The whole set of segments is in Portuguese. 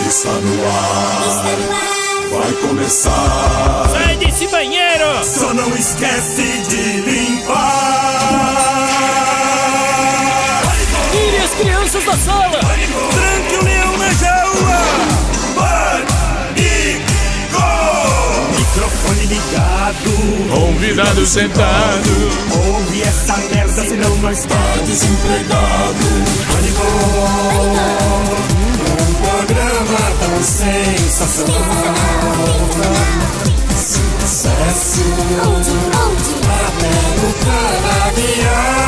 Está no ar, vai começar. Sai desse banheiro! Só não esquece de limpar. Tire as crianças da sala! Tranque o leão na jaula. Pânico! Microfone ligado, Convidado sentado. ouve essa merda, senão nós tá desempregado. Pânico! Programa tão sensacional. Sucesso até no canavial.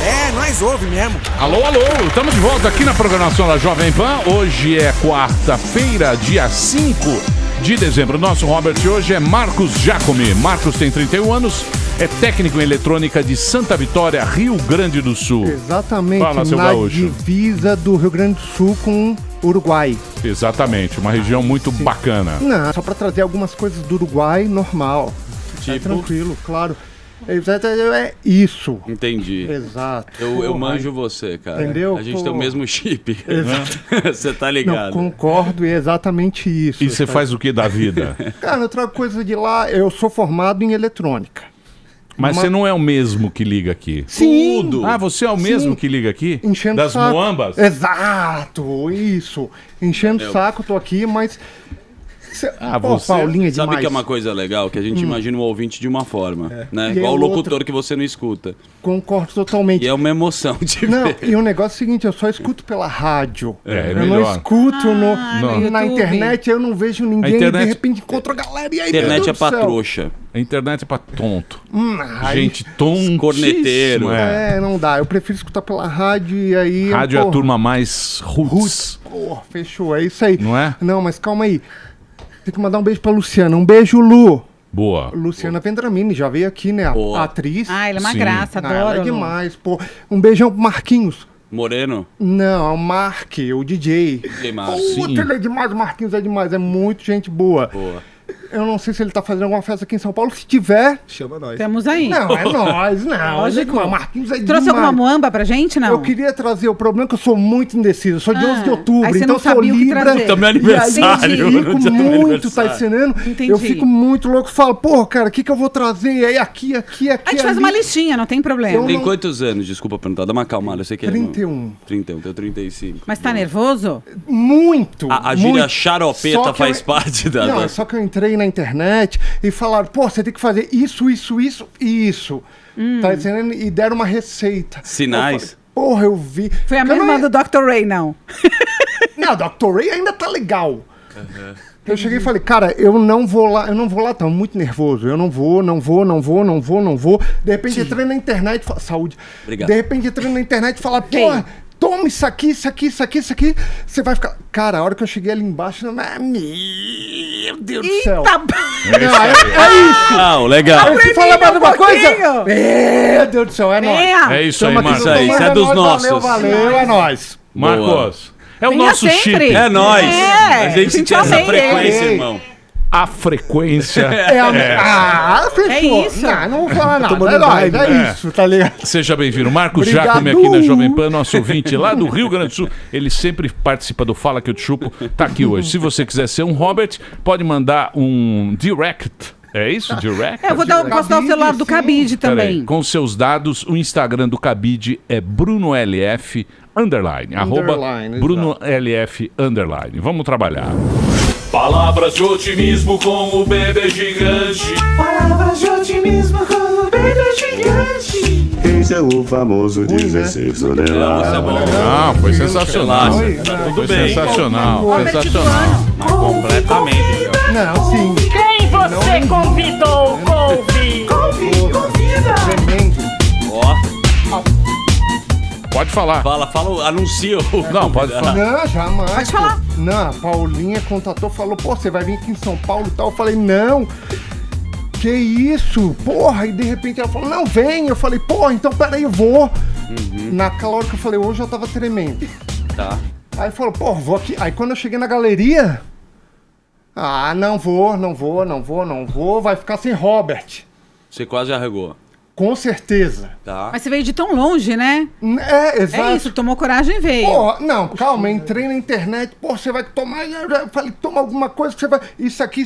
É, nós ouve mesmo. Alô, alô, estamos de volta aqui na programação da Jovem Pan. Hoje é quarta-feira, dia 5 de dezembro. Nosso Robert hoje é Marcos Giacomi. Marcos tem 31 anos, é técnico em eletrônica de Santa Vitória, Rio Grande do Sul. Exatamente, Fala, seu na gaúcho. divisa do Rio Grande do Sul com o Uruguai. Exatamente, uma região muito bacana. Não, só para trazer algumas coisas do Uruguai, normal. É tranquilo, claro. É isso. Entendi. Exato. Eu Porra. manjo você, cara. Entendeu? A gente Pô. tem o mesmo chip. Você tá Não, ligado. concordo, é exatamente isso. E você faz o que da vida? Cara, eu trago coisa de lá, eu sou formado em eletrônica. Mas você não é o mesmo que liga aqui. Sim. Tudo. Ah, você é o mesmo que liga aqui? Enchendo Das saco. muambas? Exato, isso. Enchendo o saco, tô aqui, mas... Pô, você- Paulinha Sabe demais. que é uma coisa legal? Que a gente imagina o ouvinte de uma forma, né? E Igual o é locutor outra. que você não escuta. Concordo totalmente. E é uma emoção de Não, ver. e o negócio é o seguinte, eu só escuto pela rádio. É eu melhor. não escuto no na YouTube. internet, eu não vejo ninguém internet- e de repente encontro a galera e aí, A meu internet é Deus do pra céu. trouxa. A internet é pra tonto. Aí- Gente tontíssima. Corneteiro. É. não dá. Eu prefiro escutar pela rádio e aí... Rádio é a porra, turma mais roots, porra, fechou, é isso aí. não é? Não, mas calma aí. Tem que mandar um beijo pra Luciana. Um beijo, Lu. Boa. Luciana Vendramini, já veio aqui, né? A Boa. atriz. Ah, ele é uma Sim. graça, Ah, adoro. ela é Lu. demais, pô. Um beijão pro Marquinhos. Moreno? Não, é o Mark, o DJ. DJ Mark. Puta, Sim. ele é demais, o Marquinhos é demais, é muito gente boa. Boa. Eu não sei se ele tá fazendo alguma festa aqui em São Paulo. Se tiver, Chama nós. Temos aí. não, é nós, não. Lógico. O Marquinhos é Trouxe demais. alguma muamba pra gente, não? Eu queria trazer, o problema é que eu sou muito indeciso. Eu sou de 11 de outubro, aí você então não eu sou sabia o que Libra. trazer. Também é aniversário. E aí eu no fico dia do muito, tá aniversário. ensinando? Entendi. Eu fico muito louco. Falo, porra, cara, o que eu vou trazer? E aí aqui, A gente faz ali. uma listinha, não tem problema. Eu Tem não- quantos anos? Desculpa perguntar. Dá uma calmada. Eu sei que é. 31. 31, tenho 35. Mas tá nervoso? Muito. A gíria muito. xaropeta Só que faz parte da... Não, é só que eu entrei na internet e falaram, pô, você tem que fazer isso e isso. Tá entendendo? E deram uma receita. Sinais? Eu falei, porra, eu vi. Foi a Eu mesma não- do Dr. Ray, não. Não, Dr. Ray ainda tá legal. Eu cheguei e falei, cara, eu não vou lá, tô muito nervoso. Eu não vou. De repente entrei na internet, saúde. Obrigado. De repente entrei na internet e falaram, pô, toma isso aqui. Você vai ficar. Cara, a hora que eu cheguei ali embaixo, meu Deus do céu. Eita, Não, é isso. Não, legal. Aí você fala mais uma coisa? pouquinho. Meu Deus do céu, é nóis. venha. É isso aí, Tamo aqui Marcos. no Isso aí, Tomando, isso é dos nóis, nossos. Valeu, é nóis. Marcos, é o Venha nosso sempre. chip. É nóis. É, a gente tinha essa amei ele. frequência, irmão. A frequência. Fechou. É isso. Não vou falar nada. Tomando É nóis, vibe. é isso, tá ligado? Seja bem-vindo. Marcos Obrigado. Giacomi aqui na Jovem Pan, nosso ouvinte lá do Rio Grande do Sul. Ele sempre participa do Fala Que Eu Te Chupo. Tá aqui hoje. Se você quiser ser um Robert, pode mandar um direct. É isso? Direct? Eu vou posso dar o celular do Cabide Peraí, também. com seus dados, o Instagram do Cabide é BrunoLF _, arroba Underline, BrunoLF _. Vamos trabalhar. Palavras de otimismo com o bebê gigante. Palavras de otimismo com o bebê gigante. Esse é o famoso 16 toneladas. Não, foi sensacional. Relaxa, tá tudo Foi bem. sensacional, Robert sensacional. Completamente. Não, sim. Quem você convidou, Couve? Convida. Tremendo. Ó, Pode falar. fala, anuncia o... Não, pode falar. Não, jamais. Pode falar. Não, a Paulinha contatou, falou, pô, você vai vir aqui em São Paulo e tal. Eu falei, não. Que isso? Porra, e de repente ela falou, não, vem. Eu falei, porra, então peraí, eu vou. Naquela hora que eu falei, hoje eu tava tremendo. Tá. Aí falou, pô, vou aqui. Aí quando eu cheguei na galeria, não vou, vai ficar sem Robert. Você quase arregou. Com certeza. Tá. Mas você veio de tão longe, né? É, exato. É isso, tomou coragem e veio. Pô, não, calma, entrei na internet, pô, você vai tomar, eu falei, toma alguma coisa que você vai, isso aqui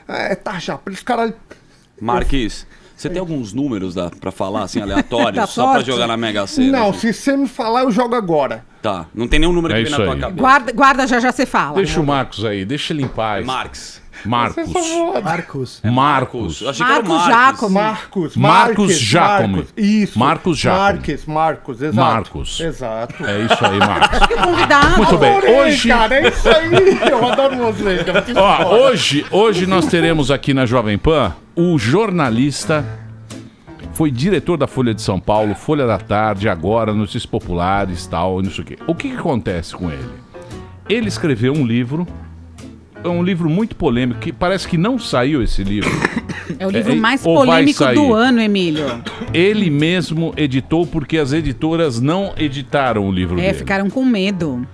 é tarja, por isso, caralho. Marquinhos, você tem alguns números pra falar, assim, aleatórios, Da só pra sorte? jogar na Mega Sena? Não, assim? se você me falar, eu jogo agora. Tá, não tem nenhum número É que vem na isso tua aí. cabeça. Guarda, já você fala. Deixa o Marcos aí, deixa ele em paz. Marx. Marcos. Marcos. Marcos. Eu achei que era o Marcos Marques. Jacob. Marcos Giacomo. Isso. Marcos Giacomo. Marcos, exato. Marcos. Exato. É isso aí, Marcos. E o convidado. Muito bem. Adorei, Hoje, cara, é isso aí. Eu adoro você. eu preciso ó, falar. hoje nós teremos aqui na Jovem Pan o jornalista, foi diretor da Folha de São Paulo, Folha da Tarde, agora Notícias Populares, tal, não sei o quê. O que acontece com ele? Ele escreveu um livro, é um livro muito polêmico, que parece que não saiu esse livro. É o livro mais ou vai polêmico sair? do ano, Emílio. Ele mesmo editou porque as editoras não editaram o livro dele. Ficaram com medo.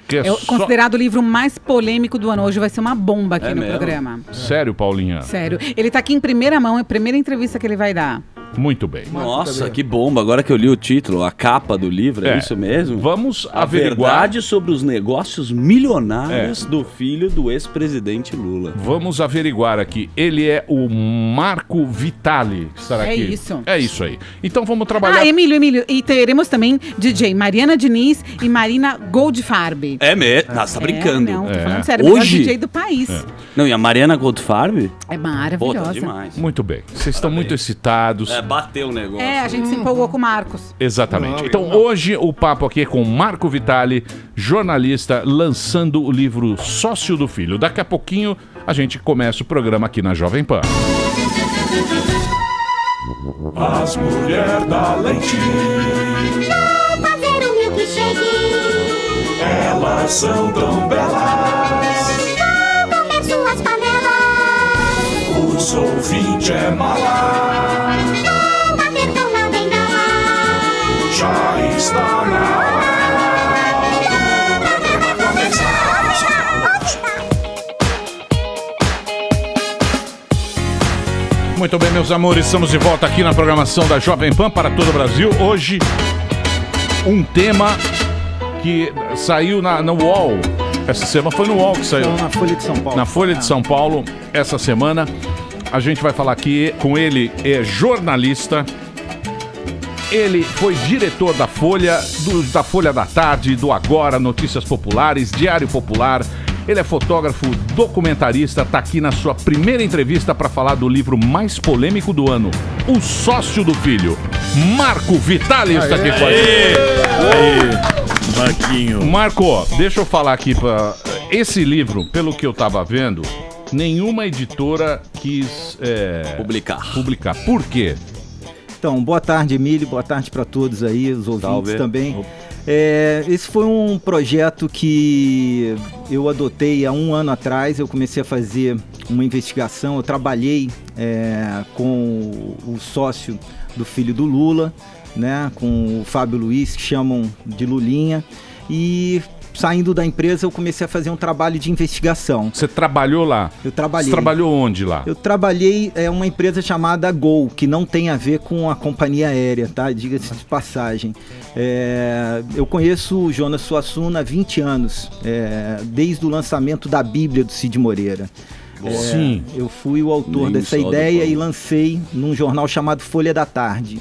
Que é É só- considerado o livro mais polêmico do ano. Hoje vai ser uma bomba aqui no mesmo? programa. Sério, Paulinha? Sério. Ele tá aqui em primeira mão, é a primeira entrevista que ele vai dar. Muito bem. Nossa, que bomba. Agora que eu li o título, a capa do livro, é isso mesmo? Vamos A averiguar. verdade sobre os negócios milionários do filho do ex-presidente Lula. Vamos averiguar aqui. Ele é o Marco Vitali, que estará É aqui. isso. É isso aí. Então vamos trabalhar. Emílio. E teremos também DJ Mariana Diniz e Marina Goldfarb. É mesmo? Nossa, tá brincando. Não, tô É. falando sério. Melhor Hoje? DJ do país. Não, e a Mariana Goldfarb? É Pô, maravilhosa. tá demais. Muito bem. Vocês estão muito excitados. Bateu o negócio. A gente se empolgou com o Marcos. Exatamente. Então hoje o papo aqui é com Marco Vitali, jornalista, lançando o livro Sócio do Filho. Daqui a pouquinho a gente começa o programa aqui na Jovem Pan. As mulheres da leite, Fazer um milkshake. elas são tão belas. Vou comer suas panelas. Os ouvintes é mala, Vou bater com na bengala. já está na hora do programa começar. Muito bem, meus amores, estamos de volta aqui na programação da Jovem Pan para todo o Brasil. Hoje, um tema que saiu no UOL. Essa semana foi no UOL que saiu. Na Folha de São Paulo. Na Folha de São Paulo, essa semana. A gente vai falar aqui com ele, é jornalista. Ele foi diretor da Folha, da Folha da Tarde, do Agora, Notícias Populares, Diário Popular. Ele é fotógrafo, documentarista, tá aqui na sua primeira entrevista para falar do livro mais polêmico do ano, O Sócio do Filho. Marco Vitali está aqui com a gente. Marquinho. Marco, deixa eu falar aqui para esse livro, pelo que eu tava vendo, nenhuma editora quis publicar. Por quê? Então, boa tarde, Emílio. Boa tarde para todos aí, os ouvintes Salve. também. Esse foi um projeto que eu adotei há 1 ano atrás. Eu comecei a fazer uma investigação. Eu trabalhei com o sócio do filho do Lula, né, com o Fábio Luiz, que chamam de Lulinha. E saindo da empresa, eu comecei a fazer um trabalho de investigação. Você trabalhou lá? Eu trabalhei. Você trabalhou onde lá? Eu trabalhei uma empresa chamada Gol, que não tem a ver com a companhia aérea, tá? Diga-se de passagem. Eu conheço o Jonas Suassuna há 20 anos, desde o lançamento da Bíblia do Cid Moreira. Sim. Eu fui o autor Nem dessa só do ideia pano. e lancei num jornal chamado Folha da Tarde.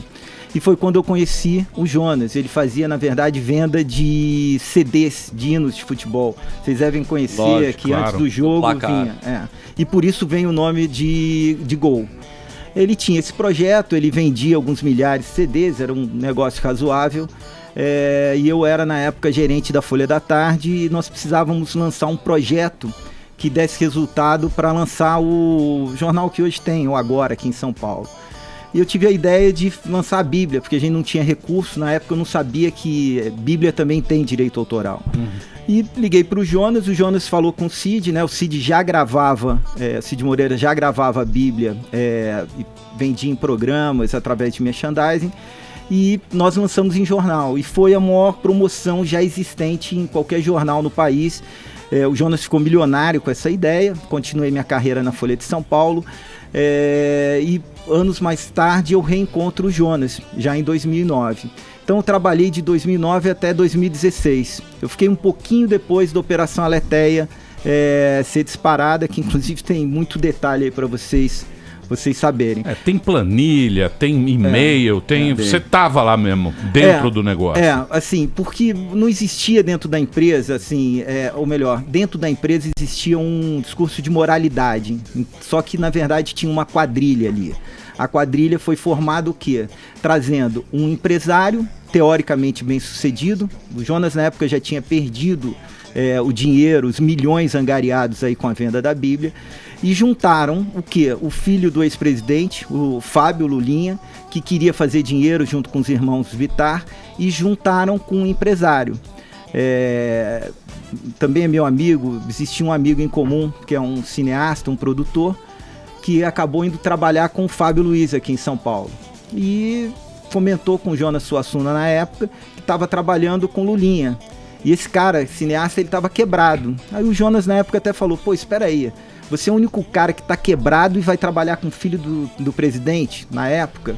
E foi quando eu conheci o Jonas. Ele fazia, na verdade, venda de CDs, de hinos de futebol. Vocês devem conhecer, Lógico, que claro. antes do jogo Placar. vinha. E por isso vem o nome de Gol. Ele tinha esse projeto, ele vendia alguns milhares de CDs, era um negócio razoável. E eu era, na época, gerente da Folha da Tarde e nós precisávamos lançar um projeto que desse resultado para lançar o jornal que hoje tem, o Agora, aqui em São Paulo. E eu tive a ideia de lançar a Bíblia, porque a gente não tinha recurso. Na época eu não sabia que Bíblia também tem direito autoral. E liguei para o Jonas falou com o Cid, né? O Cid já gravava, Cid Moreira já gravava a Bíblia e vendia em programas através de merchandising. E nós lançamos em jornal. E foi a maior promoção já existente em qualquer jornal no país. O Jonas ficou milionário com essa ideia. Continuei minha carreira na Folha de São Paulo. E anos mais tarde eu reencontro o Jonas, já em 2009. Então eu trabalhei de 2009 até 2016. Eu fiquei um pouquinho depois da Operação Aletheia ser disparada, que inclusive tem muito detalhe aí para vocês saberem. Tem planilha, tem e-mail, você tava lá mesmo, dentro do negócio. Assim, porque não existia dentro da empresa, assim, ou melhor, dentro da empresa existia um discurso de moralidade, só que na verdade tinha uma quadrilha ali. A quadrilha foi formada o quê? Trazendo um empresário teoricamente bem sucedido. O Jonas na época já tinha perdido o dinheiro, os milhões angariados aí com a venda da Bíblia, e juntaram o quê? O filho do ex-presidente, o Fábio Lulinha, que queria fazer dinheiro junto com os irmãos Vittar, e juntaram com um empresário. Também é meu amigo, existia um amigo em comum, que é um cineasta, um produtor, que acabou indo trabalhar com o Fábio Luiz aqui em São Paulo. E comentou com o Jonas Suassuna na época, que estava trabalhando com Lulinha. E esse cara, cineasta, ele estava quebrado. Aí o Jonas na época até falou, pô, espera aí, você é o único cara que está quebrado e vai trabalhar com o filho do presidente, na época?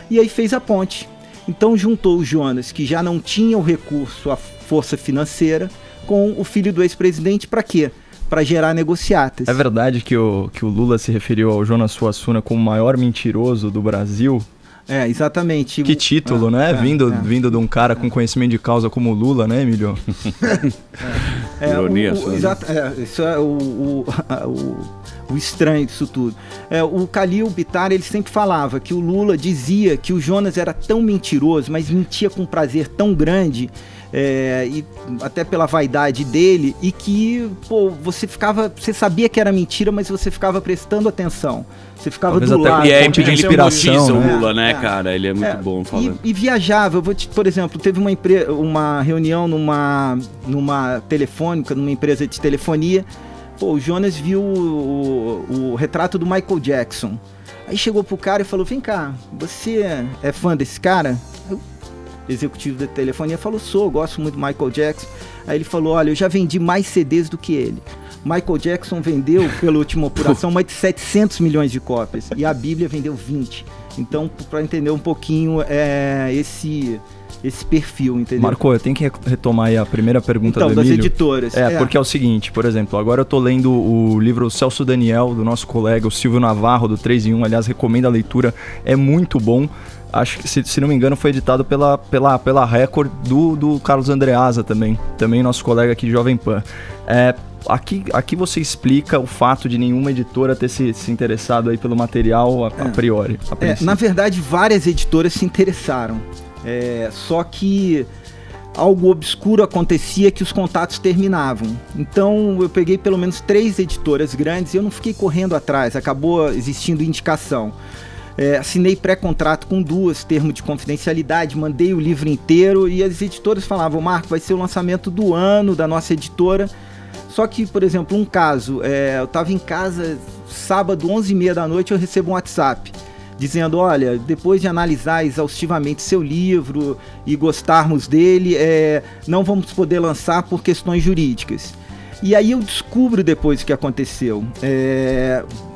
E aí fez a ponte. Então juntou o Jonas, que já não tinha o recurso, a força financeira, com o filho do ex-presidente, para quê? Para gerar negociatas. É verdade que o Lula se referiu ao Jonas Suassuna como o maior mentiroso do Brasil? Exatamente. Que título, né? Vindo de um cara com conhecimento de causa como o Lula, né, Emílio? Ironia, isso é o estranho disso tudo. O Khalil Bittar, ele sempre falava que o Lula dizia que o Jonas era tão mentiroso, mas mentia com um prazer tão grande, e até pela vaidade dele, e que, pô, você sabia que era mentira, mas você ficava prestando atenção. Você ficava do lado. E é de inspiração, o Lula, né, cara? Ele é muito bom falando. E viajava, por exemplo, teve uma reunião numa telefônica, numa empresa de telefonia. Pô, o Jonas viu o retrato do Michael Jackson. Aí chegou pro cara e falou, vem cá, você é fã desse cara? O executivo da telefonia falou, gosto muito do Michael Jackson. Aí ele falou, olha, eu já vendi mais CDs do que ele. Michael Jackson vendeu, pela última apuração, mais de 700 milhões de cópias. E a Bíblia vendeu 20. Então, para entender um pouquinho esse perfil, entendeu? Marco, eu tenho que retomar aí a primeira pergunta do Emílio. Das editoras. Porque é o seguinte, por exemplo, agora eu tô lendo o livro Celso Daniel, do nosso colega, o Silvio Navarro, do 3 em 1. Aliás, recomendo a leitura, é muito bom. Acho que, se não me engano, foi editado pela Record do Carlos Andreasa também nosso colega aqui de Jovem Pan. Aqui você explica o fato de nenhuma editora ter se interessado aí pelo material a priori. Na verdade, várias editoras se interessaram. Só que algo obscuro acontecia, que os contatos terminavam. Então eu peguei pelo menos 3 editoras grandes e eu não fiquei correndo atrás, acabou existindo indicação. Assinei pré-contrato com 2, termo de confidencialidade, mandei o livro inteiro e as editoras falavam, Marco, vai ser o lançamento do ano da nossa editora. Só que, por exemplo, um caso, eu estava em casa sábado, 11h30 da noite, eu recebo um WhatsApp dizendo, olha, depois de analisar exaustivamente seu livro e gostarmos dele, não vamos poder lançar por questões jurídicas. E aí eu descubro depois o que aconteceu.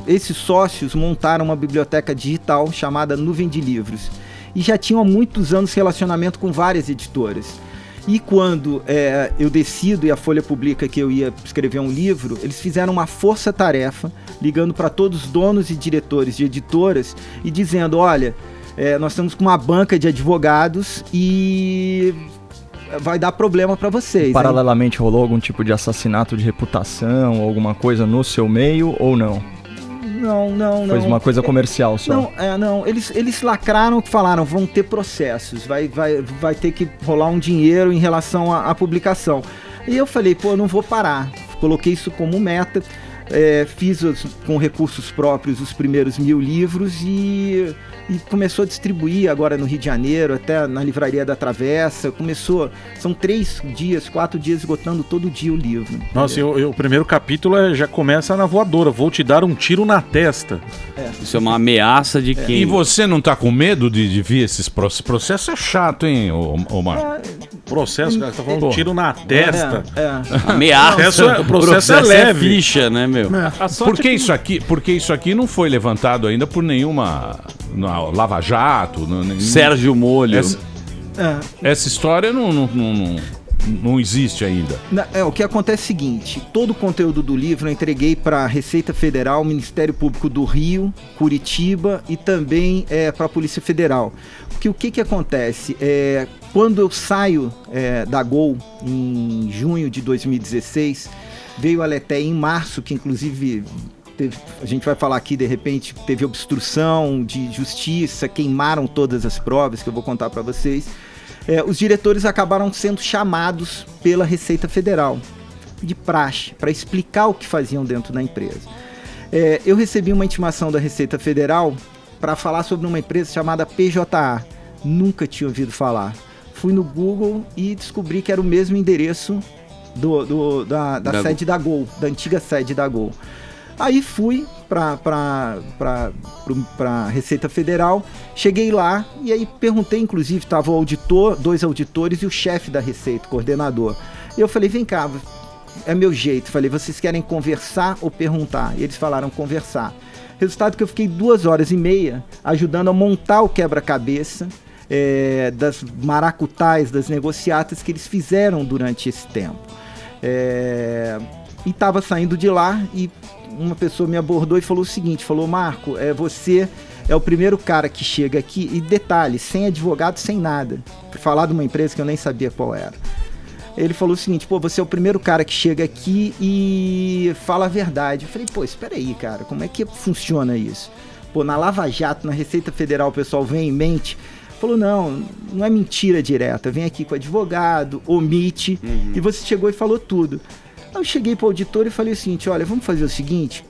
Esses sócios montaram uma biblioteca digital chamada Nuvem de Livros e já tinham há muitos anos relacionamento com várias editoras. E quando eu decido e a Folha publica que eu ia escrever um livro, eles fizeram uma força-tarefa, ligando para todos os donos e diretores de editoras e dizendo, olha, nós estamos com uma banca de advogados e vai dar problema para vocês. Paralelamente, rolou algum tipo de assassinato de reputação, alguma coisa no seu meio ou não? Não. Foi uma coisa comercial só. Não. Eles lacraram, que falaram, vão ter processos, vai ter que rolar um dinheiro em relação à publicação. E eu falei, pô, eu não vou parar. Coloquei isso como meta, fiz com recursos próprios os primeiros 1000 livros e começou a distribuir agora no Rio de Janeiro, até na Livraria da Travessa. São 3 dias, 4 dias esgotando todo dia o livro. Nossa, o primeiro capítulo já começa na voadora, vou te dar um tiro na testa. Isso é uma ameaça de quem? E você não tá com medo de vir esses processos? É chato, hein, ô Marco? Processo, cara, tá falando tiro na testa. Ameaça. O processo é leve. Ficha, né, meu? Porque isso aqui não foi levantado ainda por nenhuma Lava Jato. Sérgio Molho. Essa história não existe ainda. O que acontece é o seguinte, todo o conteúdo do livro eu entreguei para a Receita Federal, Ministério Público do Rio, Curitiba e também para a Polícia Federal. Porque o que acontece? Quando eu saio da Gol, em junho de 2016, veio a Leté em março, que inclusive a gente vai falar aqui, de repente, teve obstrução de justiça, queimaram todas as provas, que eu vou contar para vocês. Os diretores acabaram sendo chamados pela Receita Federal, de praxe, para explicar o que faziam dentro da empresa. Eu recebi uma intimação da Receita Federal para falar sobre uma empresa chamada PJA. Nunca tinha ouvido falar. Fui no Google e descobri que era o mesmo endereço da sede da Gol, da antiga sede da Gol. Aí fui para a Receita Federal, cheguei lá e aí perguntei, inclusive, estava o auditor, 2 auditores e o chefe da Receita, o coordenador. E eu falei, vem cá, é meu jeito. Falei, vocês querem conversar ou perguntar? E eles falaram conversar. Resultado que eu fiquei 2h30 ajudando a montar o quebra-cabeça das maracutais, das negociatas que eles fizeram durante esse tempo. E estava saindo de lá e uma pessoa me abordou e falou o seguinte, falou, Marco, você é o primeiro cara que chega aqui, e detalhe, sem advogado, sem nada, para falar de uma empresa que eu nem sabia qual era. Ele falou o seguinte, você é o primeiro cara que chega aqui e fala a verdade. Eu falei, espera aí, cara, como é que funciona isso? Na Lava Jato, na Receita Federal, o pessoal vem em mente, falou, não é mentira direta, vem aqui com advogado, omite, e você chegou e falou tudo. Eu cheguei para o auditor e falei o seguinte, olha, vamos fazer o seguinte,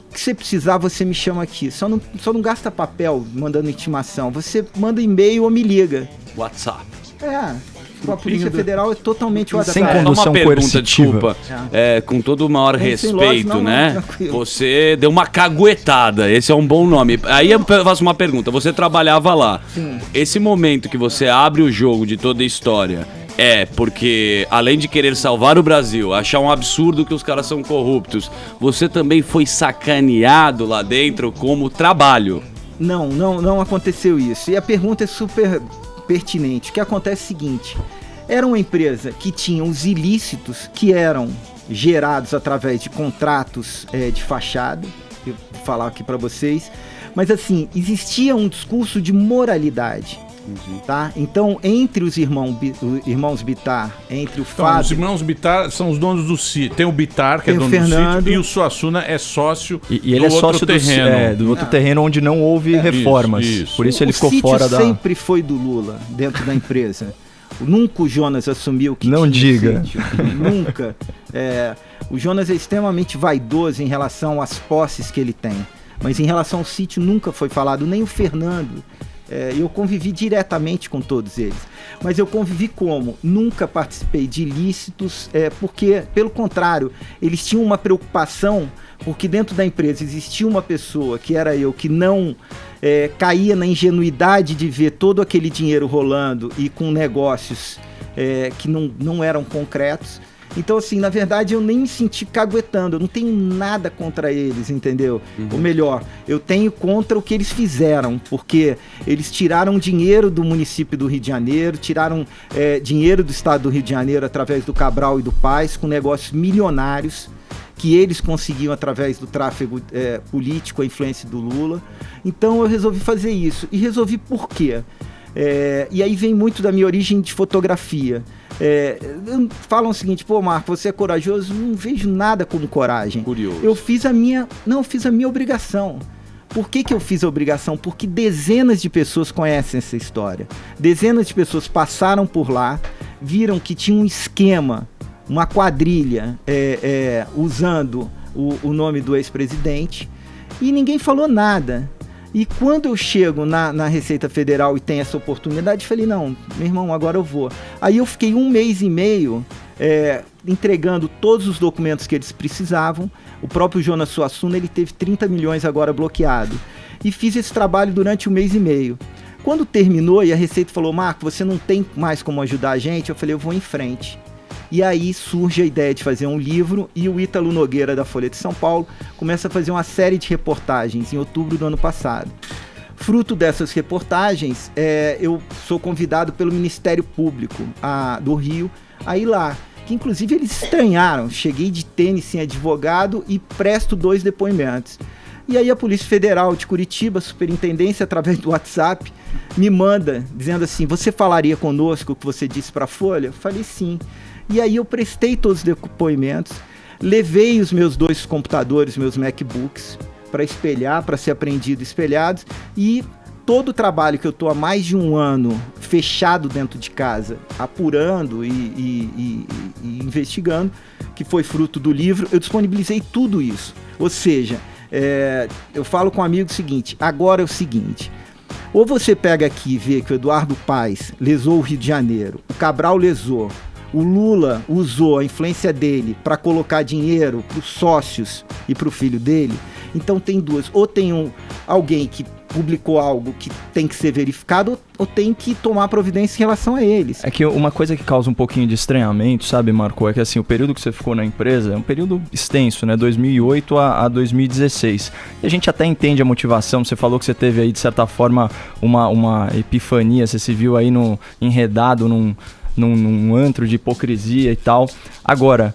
o que você precisar, você me chama aqui, só não gasta papel mandando intimação, você manda e-mail ou me liga. WhatsApp. A Polícia Federal é totalmente WhatsApp. Sem condução uma pergunta, coercitiva. desculpa, com todo o maior respeito, não, né? Tranquilo. Você deu uma caguetada, esse é um bom nome. Aí eu faço uma pergunta, você trabalhava lá. Sim. Esse momento que você abre o jogo de toda a história, porque além de querer salvar o Brasil, achar um absurdo que os caras são corruptos, você também foi sacaneado lá dentro como trabalho? Não aconteceu isso. E a pergunta é super pertinente. O que acontece é o seguinte, era uma empresa que tinha os ilícitos que eram gerados através de contratos de fachada, eu vou falar aqui para vocês, mas assim, existia um discurso de moralidade. Tá? Então, entre os irmãos Bittar, entre o Fábio... Os irmãos Bittar são os donos do sítio. Tem o Bittar, que é dono do sítio, e o Suassuna é sócio e ele é sócio terreno. Do outro terreno onde não houve reformas. Isso. Por isso ele ficou fora da... O sítio sempre foi do Lula, dentro da empresa. Nunca o Jonas assumiu que não diga. Sítio. Nunca. O Jonas é extremamente vaidoso em relação às posses que ele tem. Mas em relação ao sítio nunca foi falado, nem o Fernando... eu convivi diretamente com todos eles, mas eu convivi como? Nunca participei de ilícitos, porque, pelo contrário, eles tinham uma preocupação, porque dentro da empresa existia uma pessoa, que era eu, que não caía na ingenuidade de ver todo aquele dinheiro rolando e com negócios que não eram concretos. Então, assim, na verdade, eu nem me senti caguetando, eu não tenho nada contra eles, entendeu? Ou melhor, eu tenho contra o que eles fizeram, porque eles tiraram dinheiro do município do Rio de Janeiro, tiraram dinheiro do estado do Rio de Janeiro através do Cabral e do Paes, com negócios milionários, que eles conseguiam através do tráfego político, a influência do Lula. Então, eu resolvi fazer isso. E resolvi por quê? E aí vem muito da minha origem de fotografia. Falam o seguinte, Marco, você é corajoso? Não vejo nada como coragem. Curioso. Eu fiz a minha obrigação. Por que eu fiz a obrigação? Porque dezenas de pessoas conhecem essa história. Dezenas de pessoas passaram por lá, viram que tinha um esquema, uma quadrilha, usando o nome do ex-presidente, e ninguém falou nada. E quando eu chego na Receita Federal e tenho essa oportunidade, falei, não, meu irmão, agora eu vou. Aí eu fiquei 1 mês e meio entregando todos os documentos que eles precisavam. O próprio Jonas Suassuna, ele teve 30 milhões agora bloqueado. E fiz esse trabalho durante 1 mês e meio. Quando terminou e a Receita falou, Marco, você não tem mais como ajudar a gente, eu falei, eu vou em frente. E aí surge a ideia de fazer um livro e o Ítalo Nogueira, da Folha de São Paulo, começa a fazer uma série de reportagens em outubro do ano passado. Fruto dessas reportagens, eu sou convidado pelo Ministério Público do Rio a ir lá, que inclusive eles estranharam. Cheguei de tênis sem advogado e presto 2 depoimentos. E aí a Polícia Federal de Curitiba, a Superintendência, através do WhatsApp, me manda dizendo assim, você falaria conosco o que você disse para a Folha? Eu falei sim. E aí eu prestei todos os depoimentos, levei os meus 2 computadores, meus MacBooks, para espelhar, para ser apreendido espelhados, e todo o trabalho que eu estou há mais de 1 ano fechado dentro de casa, apurando e investigando, que foi fruto do livro, eu disponibilizei tudo isso. Ou seja, eu falo com um amigo o seguinte, agora é o seguinte, ou você pega aqui e vê que o Eduardo Paes lesou o Rio de Janeiro, o Cabral lesou, o Lula usou a influência dele para colocar dinheiro para os sócios e para o filho dele. Então tem duas. Ou tem alguém que publicou algo que tem que ser verificado, ou tem que tomar providência em relação a eles. É que uma coisa que causa um pouquinho de estranhamento, sabe, Marco, é que assim, o período que você ficou na empresa é um período extenso, né, 2008 a 2016. E a gente até entende a motivação, você falou que você teve aí, de certa forma, uma epifania, você se viu aí enredado num antro de hipocrisia e tal. Agora,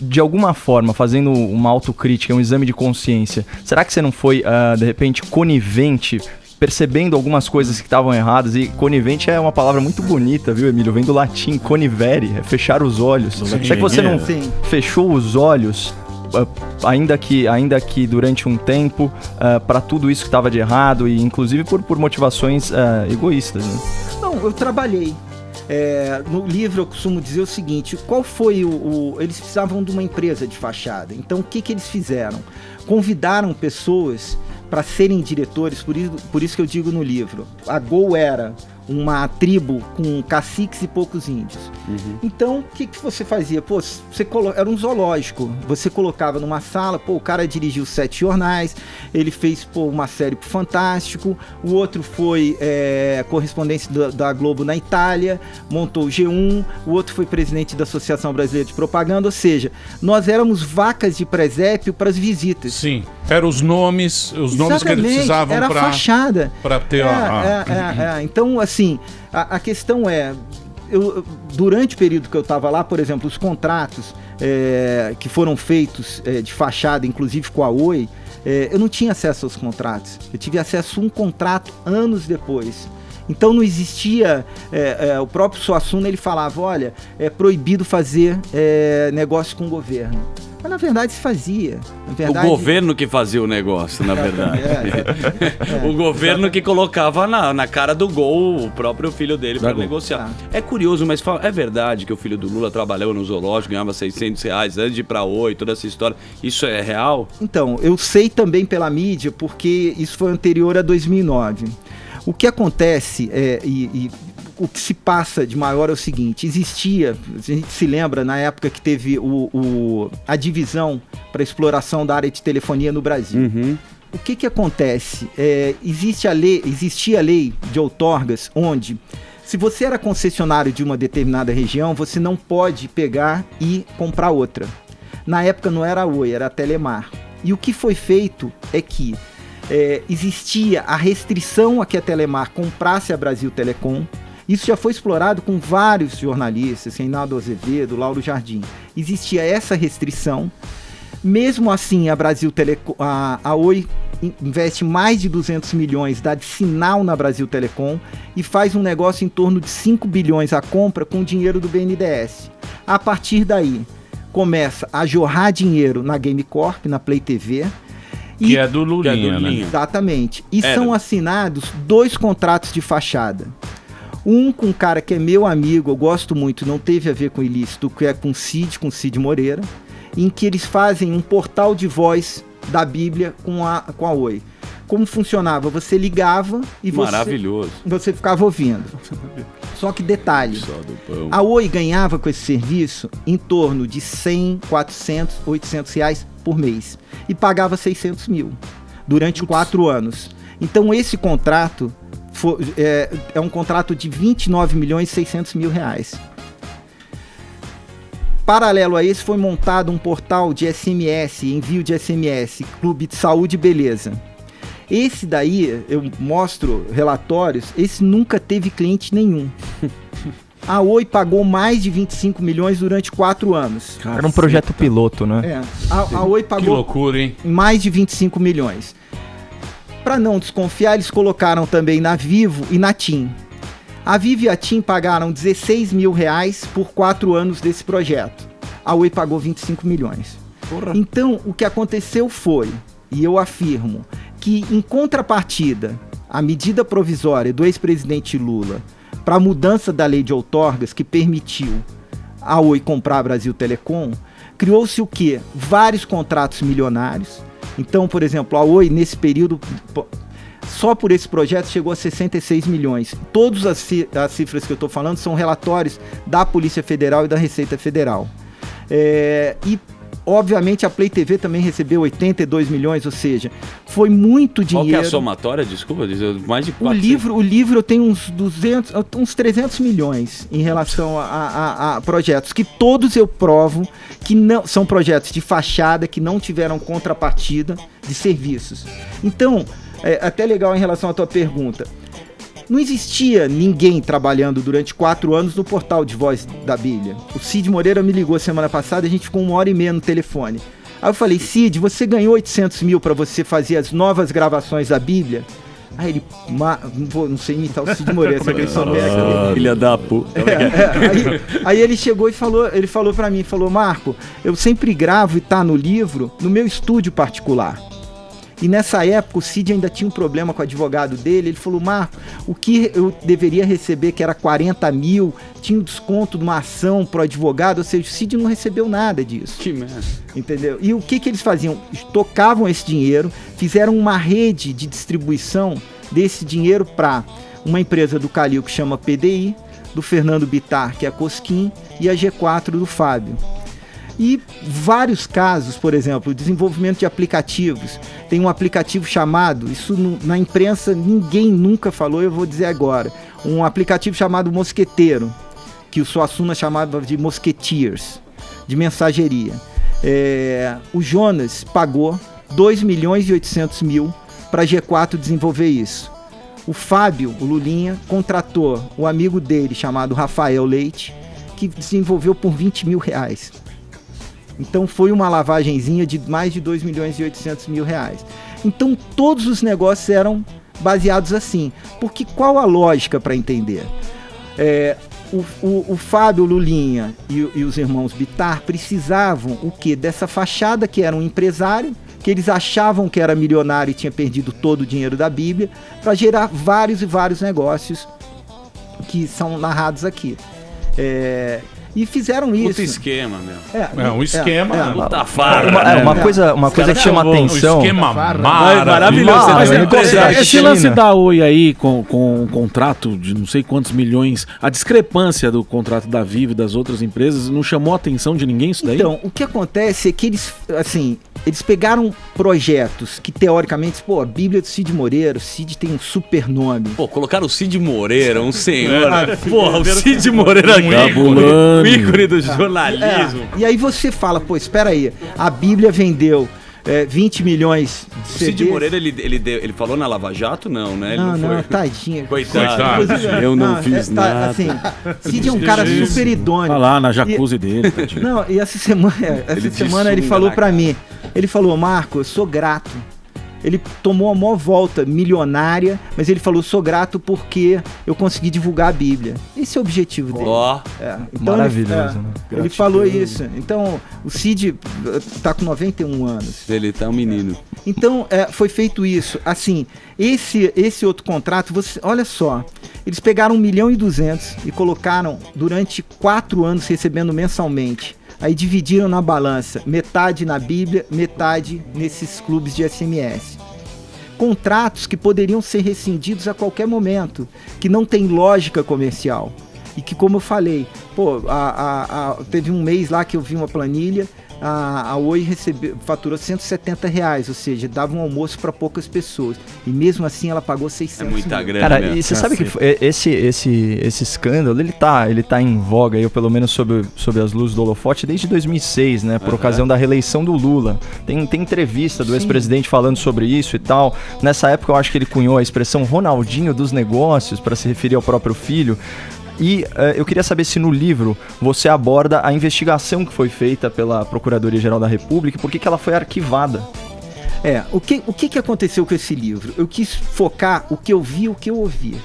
de alguma forma, fazendo uma autocrítica, um exame de consciência, será que você não foi, de repente, conivente, percebendo algumas coisas que estavam erradas? E conivente é uma palavra muito bonita, viu, Emílio? Vem do latim, conivere, é fechar os olhos. Será que você não fechou os olhos, ainda que durante um tempo, para tudo isso que estava de errado, e inclusive por motivações egoístas, né? Não, eu trabalhei. No livro eu costumo dizer o seguinte, qual foi eles precisavam de uma empresa de fachada, então o que eles fizeram? Convidaram pessoas para serem diretores, por isso que eu digo no livro, a Gol era uma tribo com caciques e poucos índios. Então, o que você fazia? Pô, era um zoológico. Você colocava numa sala, o cara dirigiu 7 jornais, ele fez uma série pro Fantástico, o outro foi correspondente da Globo na Itália, montou o G1, o outro foi presidente da Associação Brasileira de Propaganda, ou seja, nós éramos vacas de presépio para as visitas. Sim, eram os nomes que eles precisavam era a fachada. Para ter Então, assim, a questão durante o período que eu estava lá, por exemplo, os contratos que foram feitos de fachada, inclusive com a Oi, eu não tinha acesso aos contratos. Eu tive acesso a um contrato anos depois. Então não existia, o próprio Suassuna, ele falava, olha, é proibido fazer negócio com o governo. Mas na verdade se fazia. O governo que fazia o negócio, na verdade. O governo que colocava na cara do Gol o próprio filho dele para negociar. É curioso, mas é verdade que o filho do Lula trabalhava no zoológico, ganhava R$600 antes de ir pra Oi, toda essa história. Isso é real? Então, eu sei também pela mídia, porque isso foi anterior a 2009. O que acontece o que se passa de maior é o seguinte, existia, a gente se lembra na época que teve a divisão para exploração da área de telefonia no Brasil. O que acontece? Existia a lei de outorgas, onde se você era concessionário de uma determinada região, você não pode pegar e comprar outra. Na época não era a Oi, era a Telemar. E o que foi feito é que existia a restrição a que a Telemar comprasse a Brasil Telecom. Isso já foi explorado com vários jornalistas, Reinaldo Azevedo, Lauro Jardim. Existia essa restrição. Mesmo assim, a Brasil Telecom, a Oi investe mais de 200 milhões, dá de sinal na Brasil Telecom e faz um negócio em torno de 5 bilhões a compra com dinheiro do BNDES. A partir daí, começa a jorrar dinheiro na Game Corp, na Play TV. Que é do Lulinha, né? Exatamente. E são assinados 2 contratos de fachada. Um com um cara que é meu amigo, eu gosto muito, não teve a ver com ilícito, que é com Cid Moreira, em que eles fazem um portal de voz da Bíblia com a Oi. Como funcionava? Você ligava e você ficava ouvindo. Só que detalhe, a Oi ganhava com esse serviço em torno de 100, 400, 800 reais por mês e pagava 600 mil durante 4 anos. Então esse contrato é um contrato de 29.600.000 reais. Paralelo a esse, foi montado um portal de SMS, envio de SMS, Clube de Saúde e Beleza. Esse daí, eu mostro relatórios, esse nunca teve cliente nenhum. A Oi pagou mais de 25 milhões durante 4 anos. Era um projeto piloto, né? A Oi pagou Que loucura, hein? mais de 25 milhões. Para não desconfiar, eles colocaram também na Vivo e na TIM. A Vivo e a TIM pagaram 16 mil reais por 4 anos desse projeto. A Oi pagou 25 milhões. Porra. Então, o que aconteceu foi, e eu afirmo, que em contrapartida, a medida provisória do ex-presidente Lula para a mudança da lei de outorgas que permitiu a Oi comprar a Brasil Telecom, criou-se o quê? Vários contratos milionários. Então, por exemplo, a Oi, nesse período, só por esse projeto chegou a 66 milhões. Todas as cifras que eu estou falando são relatórios da Polícia Federal e da Receita Federal. E, obviamente, a Play TV também recebeu 82 milhões, ou seja, foi muito dinheiro. Qual que é a somatória? Desculpa, mais de 400. O livro tem uns 300 milhões em relação a projetos, que todos eu provo que não são projetos de fachada, que não tiveram contrapartida de serviços. Então, até legal em relação à tua pergunta, não existia ninguém trabalhando durante 4 anos no portal de voz da Bíblia. O Cid Moreira me ligou semana passada, a gente ficou 1h30 no telefone. Aí eu falei, Cid, você ganhou 800 mil para você fazer as novas gravações da Bíblia? Aí ele, não sei imitar o Cid Moreira, se ele souber. Filha da puta. Aí ele chegou e falou para mim, Marco, eu sempre gravo e tá no livro, no meu estúdio particular. E nessa época o Cid ainda tinha um problema com o advogado dele. Ele falou, Marco, o que eu deveria receber, que era 40 mil, tinha um desconto de uma ação pro advogado, ou seja, o Cid não recebeu nada disso. Que merda. Entendeu? E o que eles faziam? Tocavam esse dinheiro, fizeram uma rede de distribuição desse dinheiro para uma empresa do Calil que chama PDI, do Fernando Bittar, que é a Cosquim, e a G4 do Fábio. E vários casos, por exemplo, o desenvolvimento de aplicativos. Tem um aplicativo chamado, isso na imprensa ninguém nunca falou, eu vou dizer agora, um aplicativo chamado Mosqueteiro, que o Suassuna chamava de Mosqueteers, de mensageria. O Jonas pagou 2.800.000 para a G4 desenvolver isso. O Fábio, o Lulinha, contratou o amigo dele chamado Rafael Leite, que desenvolveu por 20 mil reais. Então foi uma lavagenzinha de mais de 2.800.000 reais. Então todos os negócios eram baseados assim. Porque qual a lógica para entender? O Fábio, o Lulinha e os irmãos Bittar precisavam o quê? Dessa fachada que era um empresário, que eles achavam que era milionário e tinha perdido todo o dinheiro da Bíblia, para gerar vários e vários negócios que são narrados aqui. E fizeram isso. Puta esquema, meu. Um esquema. Puta farra. Uma coisa que chama atenção. Um esquema maravilhoso. Esse lance da Oi aí com um contrato de não sei quantos milhões, a discrepância do contrato da Vivo e das outras empresas não chamou a atenção de ninguém isso daí? Então, o que acontece é que eles pegaram projetos que, teoricamente, a Bíblia do Cid Moreira, o Cid tem um super nome. Colocaram o Cid Moreira, um senhor. O Cid Moreira cabulando. ícone do jornalismo. E aí você fala, espera aí, a Bíblia vendeu 20 milhões de CDs. O Cid Moreira, ele falou na Lava Jato? Não, né? Ele não, foi. Tadinha. Coitado. Eu não fiz nada. Assim, Cid é um cara super idôneo. Tá lá na jacuzzi dele, tadinho. Não, e essa semana ele falou pra mim, ele falou, Marco, eu sou grato. Ele tomou a maior volta milionária, mas ele falou, sou grato porque eu consegui divulgar a Bíblia. Esse é o objetivo dele. Então maravilhoso, né? Ele falou isso. Então, o Cid tá com 91 anos. Ele tá um menino. Então, foi feito isso. Assim, esse outro contrato, olha só, eles pegaram 1.200.000 e colocaram durante 4 anos recebendo mensalmente. Aí dividiram na balança, metade na Bíblia, metade nesses clubes de SMS. Contratos que poderiam ser rescindidos a qualquer momento, que não tem lógica comercial. E que, como eu falei, teve um mês lá que eu vi uma planilha a Oi faturou R$170, ou seja, dava um almoço para poucas pessoas. E mesmo assim ela pagou 600 É muita mil. grana. Cara, mesmo. e você sabe que esse escândalo, ele tá em voga, eu pelo menos sob as luzes do holofote, desde 2006, né? Por ocasião da reeleição do Lula. Tem entrevista do ex-presidente falando sobre isso e tal. Nessa época eu acho que ele cunhou a expressão Ronaldinho dos negócios para se referir ao próprio filho. E eu queria saber se no livro você aborda a investigação que foi feita pela Procuradoria-Geral da República e por que ela foi arquivada. O que aconteceu com esse livro? Eu quis focar o que eu vi e o que eu ouvia.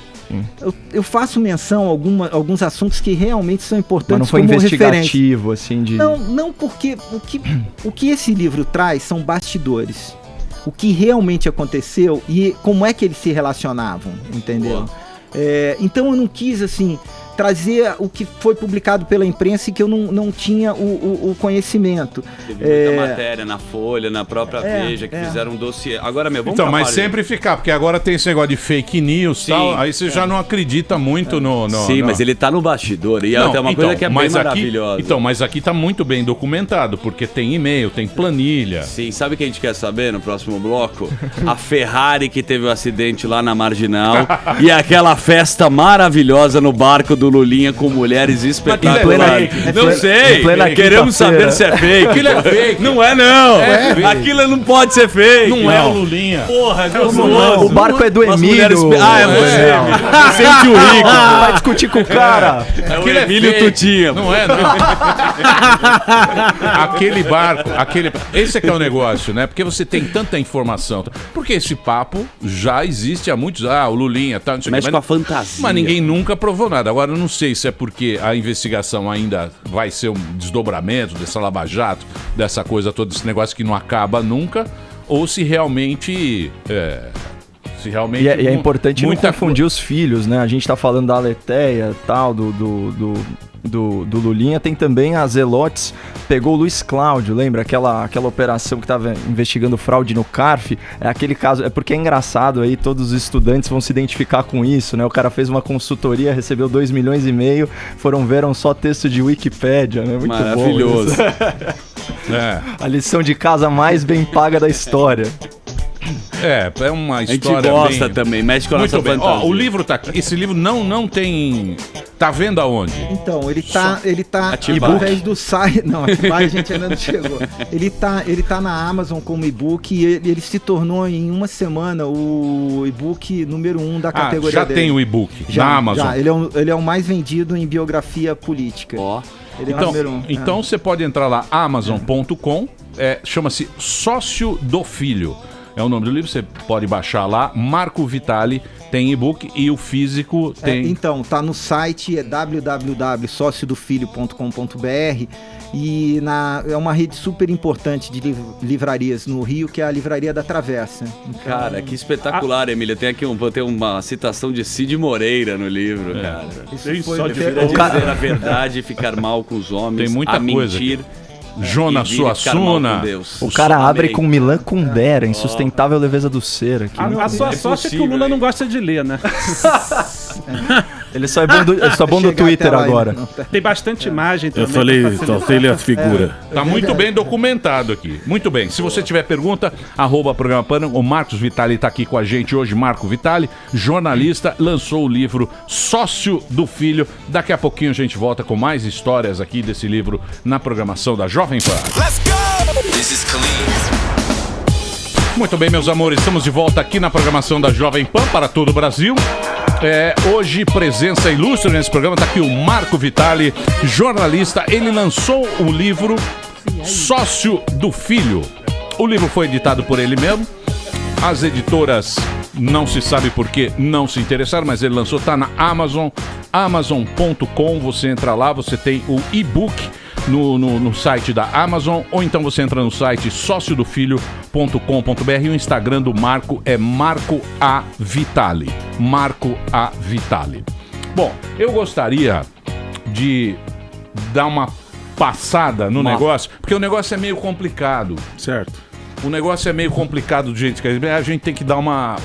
Eu faço menção a alguns assuntos que realmente são importantes. Mas não foi como investigativo, assim, de... Não, porque o que esse livro traz são bastidores. O que realmente aconteceu e como é que eles se relacionavam, entendeu? Então eu não quis, assim, trazer o que foi publicado pela imprensa e que eu não tinha o conhecimento. Teve muita matéria na Folha, na própria Veja, que fizeram um dossiê. Agora, vamos então, mas sempre ficar, porque agora tem esse negócio de fake news e tal, aí você já não acredita muito no... Sim, mas ele tá no bastidor, e é uma coisa que é bem maravilhosa. Mas aqui tá muito bem documentado, porque tem e-mail, tem planilha. Sim, sabe o que a gente quer saber no próximo bloco? A Ferrari que teve o acidente lá na Marginal e aquela festa maravilhosa no barco do Lulinha com mulheres espetaculares. Não sei, queremos saber se é fake. Aquilo é fake. Não é, não. Aquilo não pode ser fake. Não é o Lulinha. Porra, o barco é do Emílio. É você. Sente o rico. Vai discutir com o cara. É o Emílio Tutinha. Não é, não. Aquele barco, esse é que é o negócio, né? Porque você tem tanta informação. Porque esse papo já existe há muitos... o Lulinha, tá, não sei o que. Mexe com a fantasia. Mas ninguém nunca provou nada. Agora, eu não sei se é porque a investigação ainda vai ser um desdobramento dessa lava-jato, dessa coisa toda, esse negócio que não acaba nunca, ou se realmente... E é importante não confundir os filhos, né? A gente tá falando da Aletheia, tal, do Lulinha. Tem também a Zelotes, pegou o Luiz Cláudio, lembra? Aquela operação que tava investigando fraude no CARF. É aquele caso, porque é engraçado aí, todos os estudantes vão se identificar com isso, né? O cara fez uma consultoria, recebeu 2,5 milhões, viram só texto de Wikipédia, né? Muito maravilhoso. Bom. A lição de casa mais bem paga da história. É uma história. A gente gosta também, mexe com a nossa fantasia. O livro tá aqui. Esse livro não tem. Tá vendo aonde? Então, ele tá através do site. Não, a gente ainda não chegou. Ele tá na Amazon como e-book e ele se tornou em uma semana o e-book número 1 da categoria já dele. tem o e-book na Amazon. Já, ele é o mais vendido em biografia política. Ele é o número 1. Então você pode entrar lá, amazon.com, chama-se Sócio do Filho. É o nome do livro, você pode baixar lá. Marco Vitali tem e-book e o físico tem... Então, tá no site, é www.sociodofilho.com.br e é uma rede super importante de livrarias no Rio, que é a Livraria da Travessa. Então, cara, que espetacular, Emília. Tem aqui uma citação de Cid Moreira no livro, cara. Isso foi dizer a verdade e ficar mal com os homens, tem muita mentir. Jonas Suassuna. O cara abre com Milan Kundera, Insustentável Leveza do Ser. Aqui. A sua sorte é que o Lula não gosta de ler, né? Ele só é bom do Twitter agora. Tem bastante imagem também. Eu falei, só sei ler as figuras. Tá muito bem documentado aqui. Muito bem. Se você tiver pergunta, @programa Pânico. O Marcos Vitali tá aqui com a gente hoje. Marco Vitali, jornalista, lançou o livro Sócio do Filho. Daqui a pouquinho a gente volta com mais histórias aqui desse livro na programação da Jovem Pan. Let's go! This is Muito bem, meus amores, estamos de volta aqui na programação da Jovem Pan para todo o Brasil. Hoje, presença ilustre nesse programa, está aqui o Marco Vitali, jornalista. Ele lançou o livro Sócio do Filho. O livro foi editado por ele mesmo. As editoras, não se sabe por que, não se interessaram, mas ele lançou, está na Amazon, amazon.com. Você entra lá, você tem o e-book no site da Amazon, ou então você entra no site sociodofilho.com.br e o Instagram do Marco é Marco A Vitali. Marco A Vitali. Bom, eu gostaria de dar uma passada no negócio, porque o negócio é meio complicado. Certo. O negócio é meio complicado do jeito que a gente tem que dar uma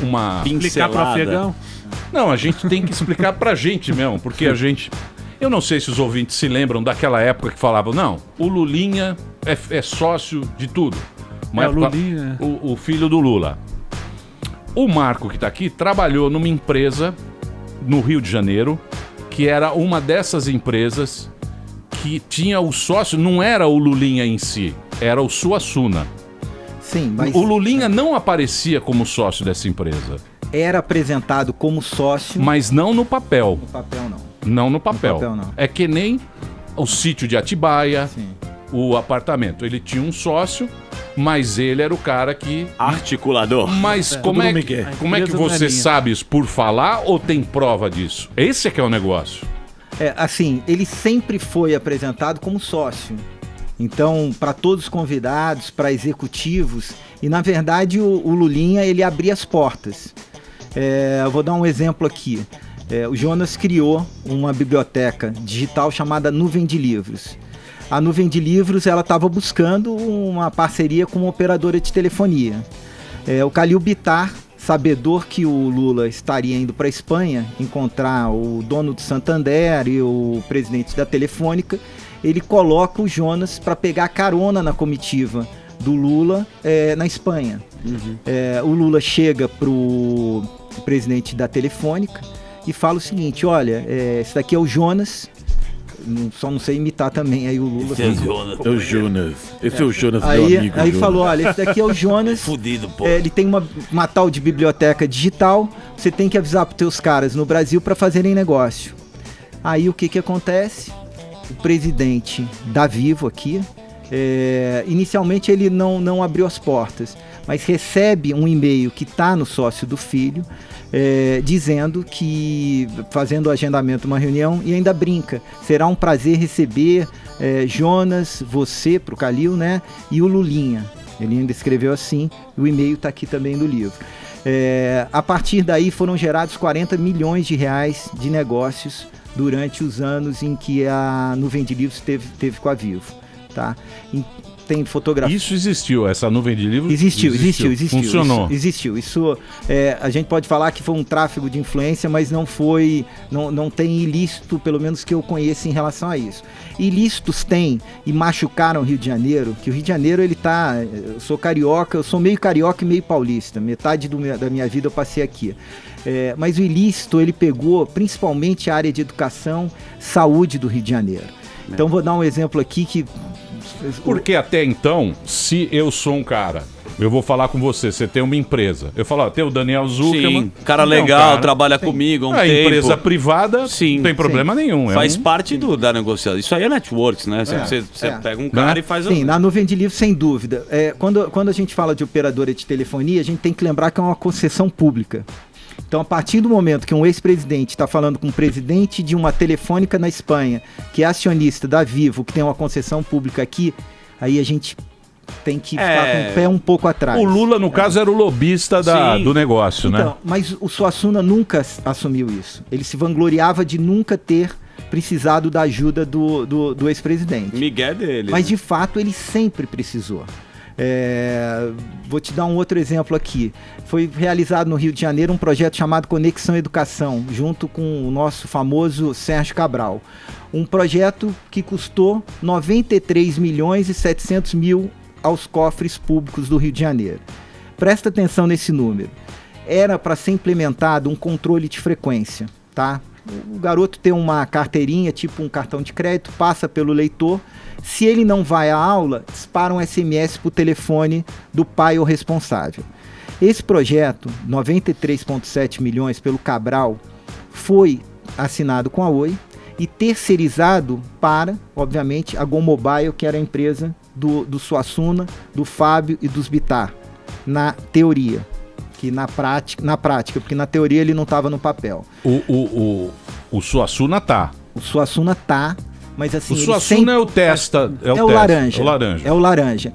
explicar para o afegão? Não, a gente tem que explicar pra gente mesmo, porque a gente... Eu não sei se os ouvintes se lembram daquela época que falavam, não, o Lulinha é sócio de tudo. Uma o época, Lulinha. o filho do Lula. O Marco, que está aqui, trabalhou numa empresa no Rio de Janeiro, que era uma dessas empresas que tinha o sócio, não era o Lulinha em si, era o Suassuna. Sim, mas O Lulinha não aparecia como sócio dessa empresa. era apresentado como sócio. Mas não no papel. No papel, não. Não no papel. No papel, não. É que nem o sítio de Atibaia, Sim. o apartamento. Ele tinha um sócio, mas ele era o cara que... Articulador. Mas como é que você sabe isso? Por falar ou tem prova disso? Esse é que é o negócio. Assim, ele sempre foi apresentado como sócio. Então, para todos os convidados, para executivos, e na verdade o Lulinha, ele abria as portas. Eu vou dar um exemplo aqui. O Jonas criou uma biblioteca digital chamada Nuvem de Livros. A Nuvem de Livros, ela estava buscando uma parceria com uma operadora de telefonia. O Khalil Bittar, sabedor que o Lula estaria indo para a Espanha encontrar o dono do Santander e o presidente da Telefônica, ele coloca o Jonas para pegar carona na comitiva do Lula na Espanha. O Lula chega pro presidente da Telefônica e fala o seguinte, olha, esse daqui é o Jonas, só não sei imitar também aí o Lula. Esse é o Jonas. É o Jonas. Esse é o Jonas, meu amigo. Aí Jonas. falou, olha, esse daqui é o Jonas. Fudido, pô. Ele tem uma tal de biblioteca digital, você tem que avisar pros teus caras no Brasil para fazerem negócio. Aí o que acontece? O presidente da Vivo aqui, inicialmente ele não abriu as portas, mas recebe um e-mail que está no sócio do filho, dizendo que, fazendo o agendamento de uma reunião, e ainda brinca, será um prazer receber Jonas, você, pro Khalil, né, e o Lulinha. Ele ainda escreveu assim, o e-mail está aqui também no livro. A partir daí foram gerados 40 milhões de reais de negócios durante os anos em que a Nuvem de Livros teve com a Vivo, tá? Tem fotografia. Isso existiu, essa nuvem de livros? Existiu. Funcionou. Existiu. Isso, a gente pode falar que foi um tráfego de influência, mas não foi, não tem ilícito, pelo menos que eu conheça em relação a isso. Ilícitos tem e machucaram o Rio de Janeiro, que o Rio de Janeiro, ele tá, eu sou carioca, eu sou meio carioca e meio paulista, metade da minha vida eu passei aqui. Mas o ilícito, ele pegou principalmente a área de educação, saúde do Rio de Janeiro. Então vou dar um exemplo aqui que... Porque até então, se eu sou um cara, eu vou falar com você, você tem uma empresa. Eu falo, tem o Daniel Zuckerman. Sim, cara legal, trabalha comigo há um tempo. Empresa privada, não tem problema nenhum. Faz parte da negociação. Isso aí é networks, né? Você pega um cara e faz... Sim, na Nuvem de Livros, sem dúvida. Quando a gente fala de operadora de telefonia, a gente tem que lembrar que é uma concessão pública. Então, a partir do momento que um ex-presidente está falando com um presidente de uma telefônica na Espanha, que é acionista da Vivo, que tem uma concessão pública aqui, aí a gente tem que ficar com o pé um pouco atrás. O Lula, no caso, era o lobista do negócio, né? Mas o Suassuna nunca assumiu isso. Ele se vangloriava de nunca ter precisado da ajuda do ex-presidente. Miguel dele. Mas, de fato, ele sempre precisou. Vou te dar um outro exemplo aqui. Foi realizado no Rio de Janeiro um projeto chamado Conexão Educação, junto com o nosso famoso Sérgio Cabral. Um projeto que custou 93 milhões e 700 mil aos cofres públicos do Rio de Janeiro. Presta atenção nesse número. Era para ser implementado um controle de frequência, tá? O garoto tem uma carteirinha, tipo um cartão de crédito, passa pelo leitor. Se ele não vai à aula, dispara um SMS para o telefone do pai ou responsável. Esse projeto, 93,7 milhões pelo Cabral, foi assinado com a Oi e terceirizado para, obviamente, a Go Mobile, que era a empresa do Suassuna, do Fábio e dos Bittar, na teoria. Que na prática, porque na teoria ele não estava no papel. O Suassuna tá. O Suassuna tá, mas assim... O Suassuna é o testa. É o laranja. É o laranja.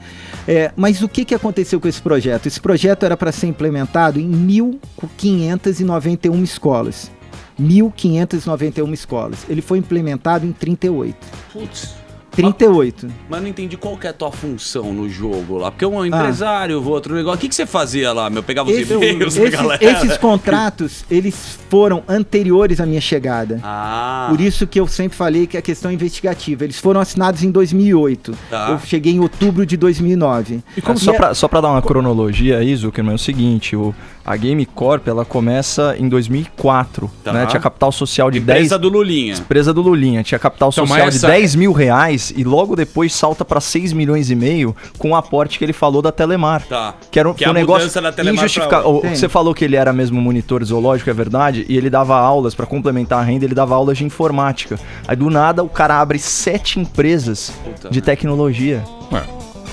Mas o que aconteceu com esse projeto? Esse projeto era para ser implementado em 1.591 escolas. 1.591 escolas. Ele foi implementado em 38. Putz. 38. Mas não entendi qual que é a tua função no jogo lá. Porque um empresário, outro negócio. O que você fazia lá, meu? Pegava os e-mails da galera? Esses contratos, eles foram anteriores à minha chegada. Por isso que eu sempre falei que a questão é investigativa. Eles foram assinados em 2008. Eu cheguei em outubro de 2009. E como só pra dar uma cronologia aí, Zuckerman, é o seguinte, a Game Corp, ela começa em 2004, né? Tinha capital social de Empresa do Lulinha. Empresa do Lulinha. Tinha capital social de 10 mil reais e logo depois salta para 6 milhões e meio com o aporte que ele falou da Telemar. Que era um negócio injustificável. Você falou que ele era mesmo monitor zoológico, é verdade, e ele dava aulas, para complementar a renda, ele dava aulas de informática. Aí do nada o cara abre 7 empresas de tecnologia.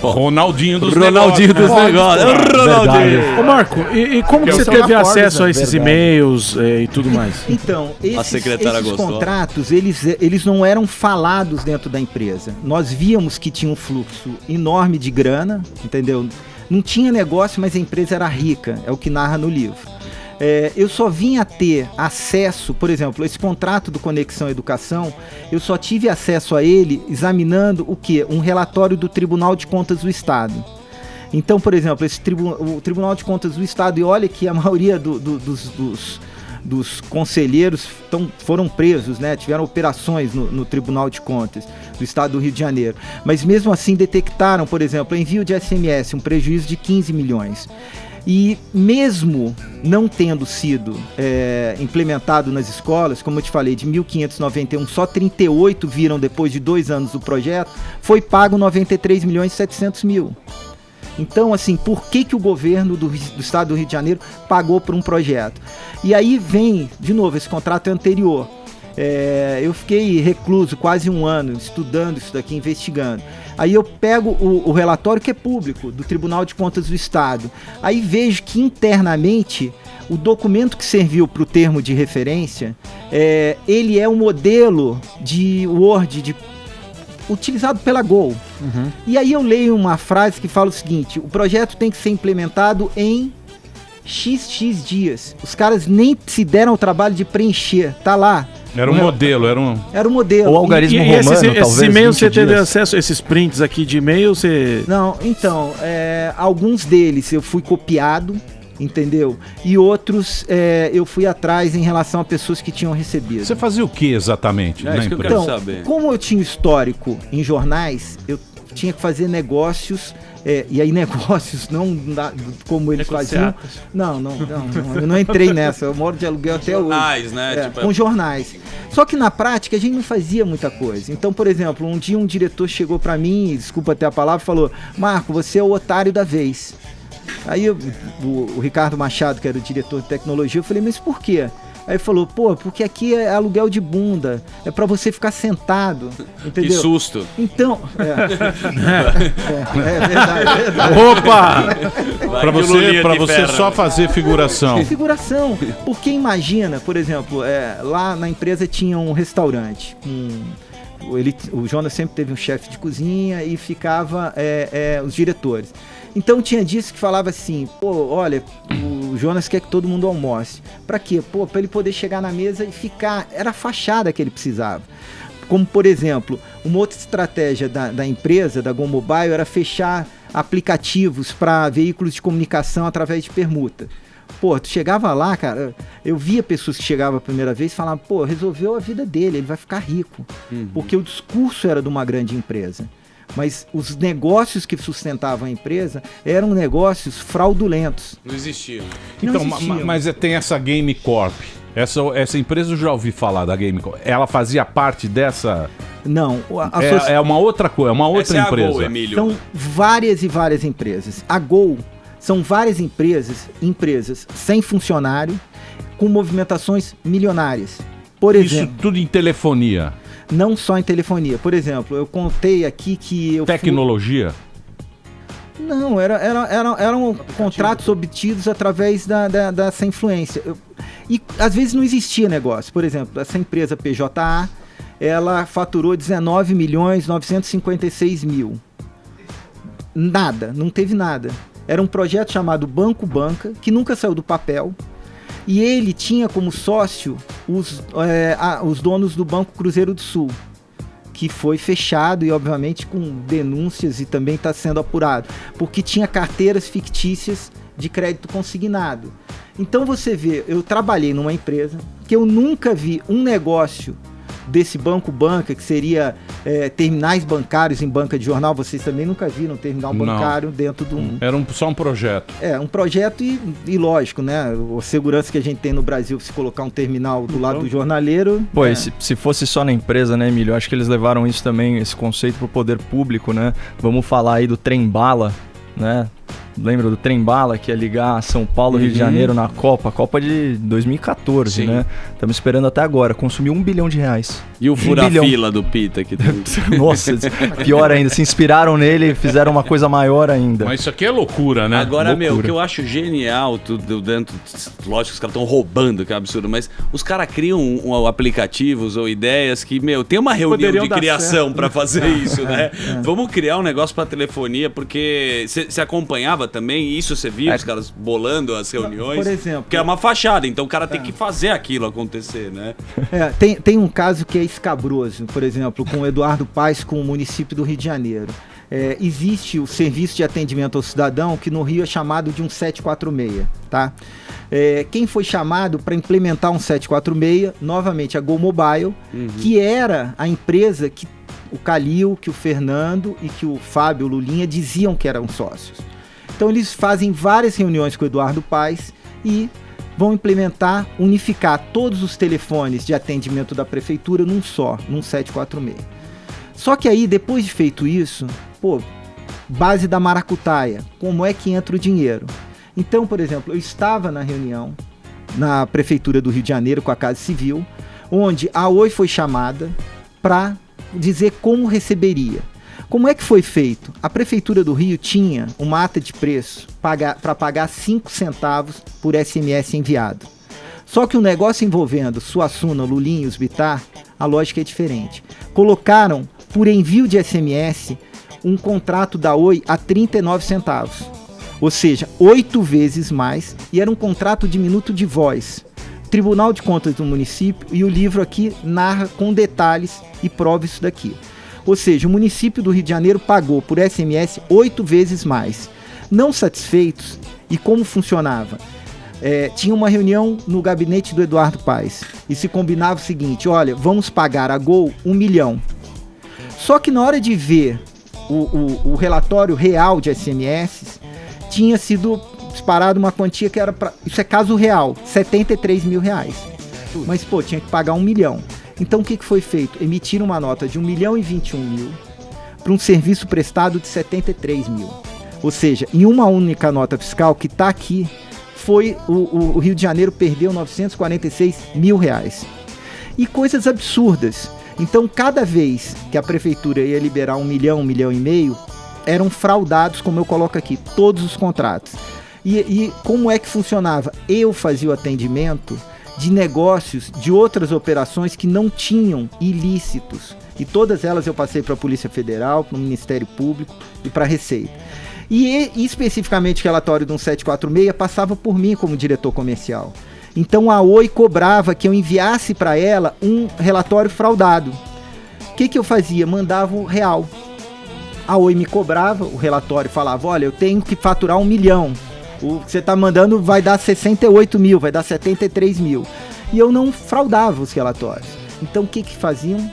Ronaldinho dos negócios. Ô Marco, e como que você teve acesso a esses e-mails e tudo mais? Então, esses contratos, eles não eram falados dentro da empresa. Nós víamos que tinha um fluxo enorme de grana, entendeu? Não tinha negócio, mas a empresa era rica, é o que narra no livro. Eu só vim a ter acesso, por exemplo, esse contrato do Conexão Educação, eu só tive acesso a ele examinando o quê? Um relatório do Tribunal de Contas do Estado. Então, por exemplo, o Tribunal de Contas do Estado, e olha que a maioria dos conselheiros foram presos, né? Tiveram operações no Tribunal de Contas do Estado do Rio de Janeiro. Mas mesmo assim detectaram, por exemplo, envio de SMS, um prejuízo de 15 milhões. E mesmo não tendo sido implementado nas escolas, como eu te falei, de 1.591, só 38 viram depois de 2 anos do projeto, foi pago 93 milhões e 700 mil. Então, assim, por que o governo do Estado do Rio de Janeiro pagou por um projeto? E aí vem, de novo, esse contrato é anterior. Eu fiquei recluso quase 1 ano estudando isso daqui, investigando. Aí eu pego o relatório que é público do Tribunal de Contas do Estado. Aí vejo que internamente o documento que serviu para o termo de referência, ele é um modelo de Word utilizado pela Gol. E aí eu leio uma frase que fala o seguinte: o projeto tem que ser implementado em XX dias. Os caras nem se deram o trabalho de preencher, tá lá. Era um modelo, Era um modelo. O algarismo romano, esses talvez. E-mails, você teve acesso a esses prints aqui de e-mail? Não, então, alguns deles eu fui copiado, entendeu? E outros eu fui atrás em relação a pessoas que tinham recebido. Você fazia o que exatamente na empresa? Então, como eu tinha histórico em jornais, eu tinha que fazer negócios. E aí negócios não como eles faziam. Não, eu não entrei nessa, eu moro de aluguel até hoje. Jornais, né? Com jornais. Só que na prática a gente não fazia muita coisa. Então, por exemplo, um dia um diretor chegou pra mim, desculpa até a palavra, falou: Marco, você é o otário da vez. Aí o Ricardo Machado, que era o diretor de tecnologia, eu falei: mas por quê? Aí falou: porque aqui é aluguel de bunda, é pra você ficar sentado, entendeu? Que susto. Então, é verdade. Opa! Pra você só fazer figuração. Figuração, porque imagina, por exemplo, lá na empresa tinha um restaurante, o Jonas sempre teve um chefe de cozinha e ficava os diretores. Então tinha dias que falava assim: olha, o Jonas quer que todo mundo almoce. Pra quê? Pra ele poder chegar na mesa e ficar. Era a fachada que ele precisava. Como, por exemplo, uma outra estratégia da empresa, da Go Mobile, era fechar aplicativos para veículos de comunicação através de permuta. Tu chegava lá, cara, eu via pessoas que chegavam a primeira vez e falavam: resolveu a vida dele, ele vai ficar rico. Porque o discurso era de uma grande empresa. Mas os negócios que sustentavam a empresa eram negócios fraudulentos. Não existiam. Então, mas tem essa Game Corp. Essa empresa eu já ouvi falar da Game Corp. Ela fazia parte dessa... Não. É uma outra coisa, é uma outra empresa. A Gol, Emílio. São várias e várias empresas. A Gol são várias empresas sem funcionário, com movimentações milionárias. Por exemplo, isso tudo em telefonia? Não só em telefonia. Por exemplo, eu contei aqui que tecnologia? Não, eram contratos obtidos através dessa influência. E às vezes não existia negócio. Por exemplo, essa empresa PJA, ela faturou 19.956.000. Nada, não teve nada. Era um projeto chamado Banco Banca, que nunca saiu do papel. E ele tinha como sócio os donos do Banco Cruzeiro do Sul, que foi fechado e, obviamente, com denúncias e também está sendo apurado, porque tinha carteiras fictícias de crédito consignado. Então você vê, eu trabalhei numa empresa que eu nunca vi um negócio desse banco-banca, que seria terminais bancários em banca de jornal. Vocês também nunca viram terminal bancário dentro de um... Era só um projeto. Um projeto e lógico, né? A segurança que a gente tem no Brasil, se colocar um terminal do lado do jornaleiro... Pô, se fosse só na empresa, né, Emílio? Acho que eles levaram isso também, esse conceito pro poder público, né? Vamos falar aí do trem-bala, né? Lembra do trem-bala que ia ligar São Paulo, Rio de Janeiro na Copa de 2014, né? Estamos esperando até agora, consumiu R$1 bilhão. E o fura-fila do Pita que tem. Nossa, pior ainda, se inspiraram nele e fizeram uma coisa maior ainda. Mas isso aqui é loucura, né? Agora, o que eu acho genial, tudo dentro, lógico que os caras estão roubando, que é um absurdo, mas os caras criam aplicativos ou ideias que, tem uma reunião de criação pra fazer isso, né? Vamos criar um negócio pra telefonia, porque você acompanhava também isso, você via os caras bolando as reuniões? Por exemplo... Que é uma fachada, então o cara tem que fazer aquilo acontecer, né? Tem um caso que é escabroso, por exemplo, com o Eduardo Paes, com o município do Rio de Janeiro. Existe o serviço de atendimento ao cidadão, que no Rio é chamado de um 746, tá? Quem foi chamado para implementar um 746, novamente a Gol Mobile, que era a empresa que o Calil, que o Fernando e que o Fábio Lulinha diziam que eram sócios. Então eles fazem várias reuniões com o Eduardo Paes e vão implementar, unificar todos os telefones de atendimento da prefeitura num 746. Só que aí, depois de feito isso, base da maracutaia, como é que entra o dinheiro? Então, por exemplo, eu estava na reunião na prefeitura do Rio de Janeiro com a Casa Civil, onde a Oi foi chamada para dizer como receberia. Como é que foi feito? A Prefeitura do Rio tinha uma ata de preço para pagar 5 centavos por SMS enviado. Só que o negócio envolvendo Suassuna, Lulinha e os Bittar, a lógica é diferente. Colocaram, por envio de SMS, um contrato da Oi a 39 centavos. Ou seja, 8 vezes mais, e era um contrato de minuto de voz. Tribunal de Contas do município, e o livro aqui narra com detalhes e prova isso daqui. Ou seja, o município do Rio de Janeiro pagou por SMS 8 vezes mais. Não satisfeitos, e como funcionava? Tinha uma reunião no gabinete do Eduardo Paes e se combinava o seguinte: olha, vamos pagar a Gol 1 milhão. Só que na hora de ver o relatório real de SMS, tinha sido disparado uma quantia que era para... Isso é caso real, R$73 mil. Mas, tinha que pagar 1 milhão. Então, o que foi feito? Emitiram uma nota de 1.021.000 para um serviço prestado de 73 mil. Ou seja, em uma única nota fiscal que está aqui, o Rio de Janeiro perdeu 946 mil reais. E coisas absurdas. Então, cada vez que a prefeitura ia liberar 1 milhão, 1,5 milhão, eram fraudados, como eu coloco aqui, todos os contratos. E como é que funcionava? Eu fazia o atendimento de negócios, de outras operações que não tinham ilícitos. E todas elas eu passei para a Polícia Federal, para o Ministério Público e para a Receita. E especificamente o relatório de um 746 passava por mim como diretor comercial. Então a Oi cobrava que eu enviasse para ela um relatório fraudado. O que eu fazia? Mandava o real. A Oi me cobrava o relatório, falava: olha, eu tenho que faturar 1 milhão. O que você está mandando vai dar 68 mil, vai dar 73 mil. E eu não fraudava os relatórios. Então o que faziam?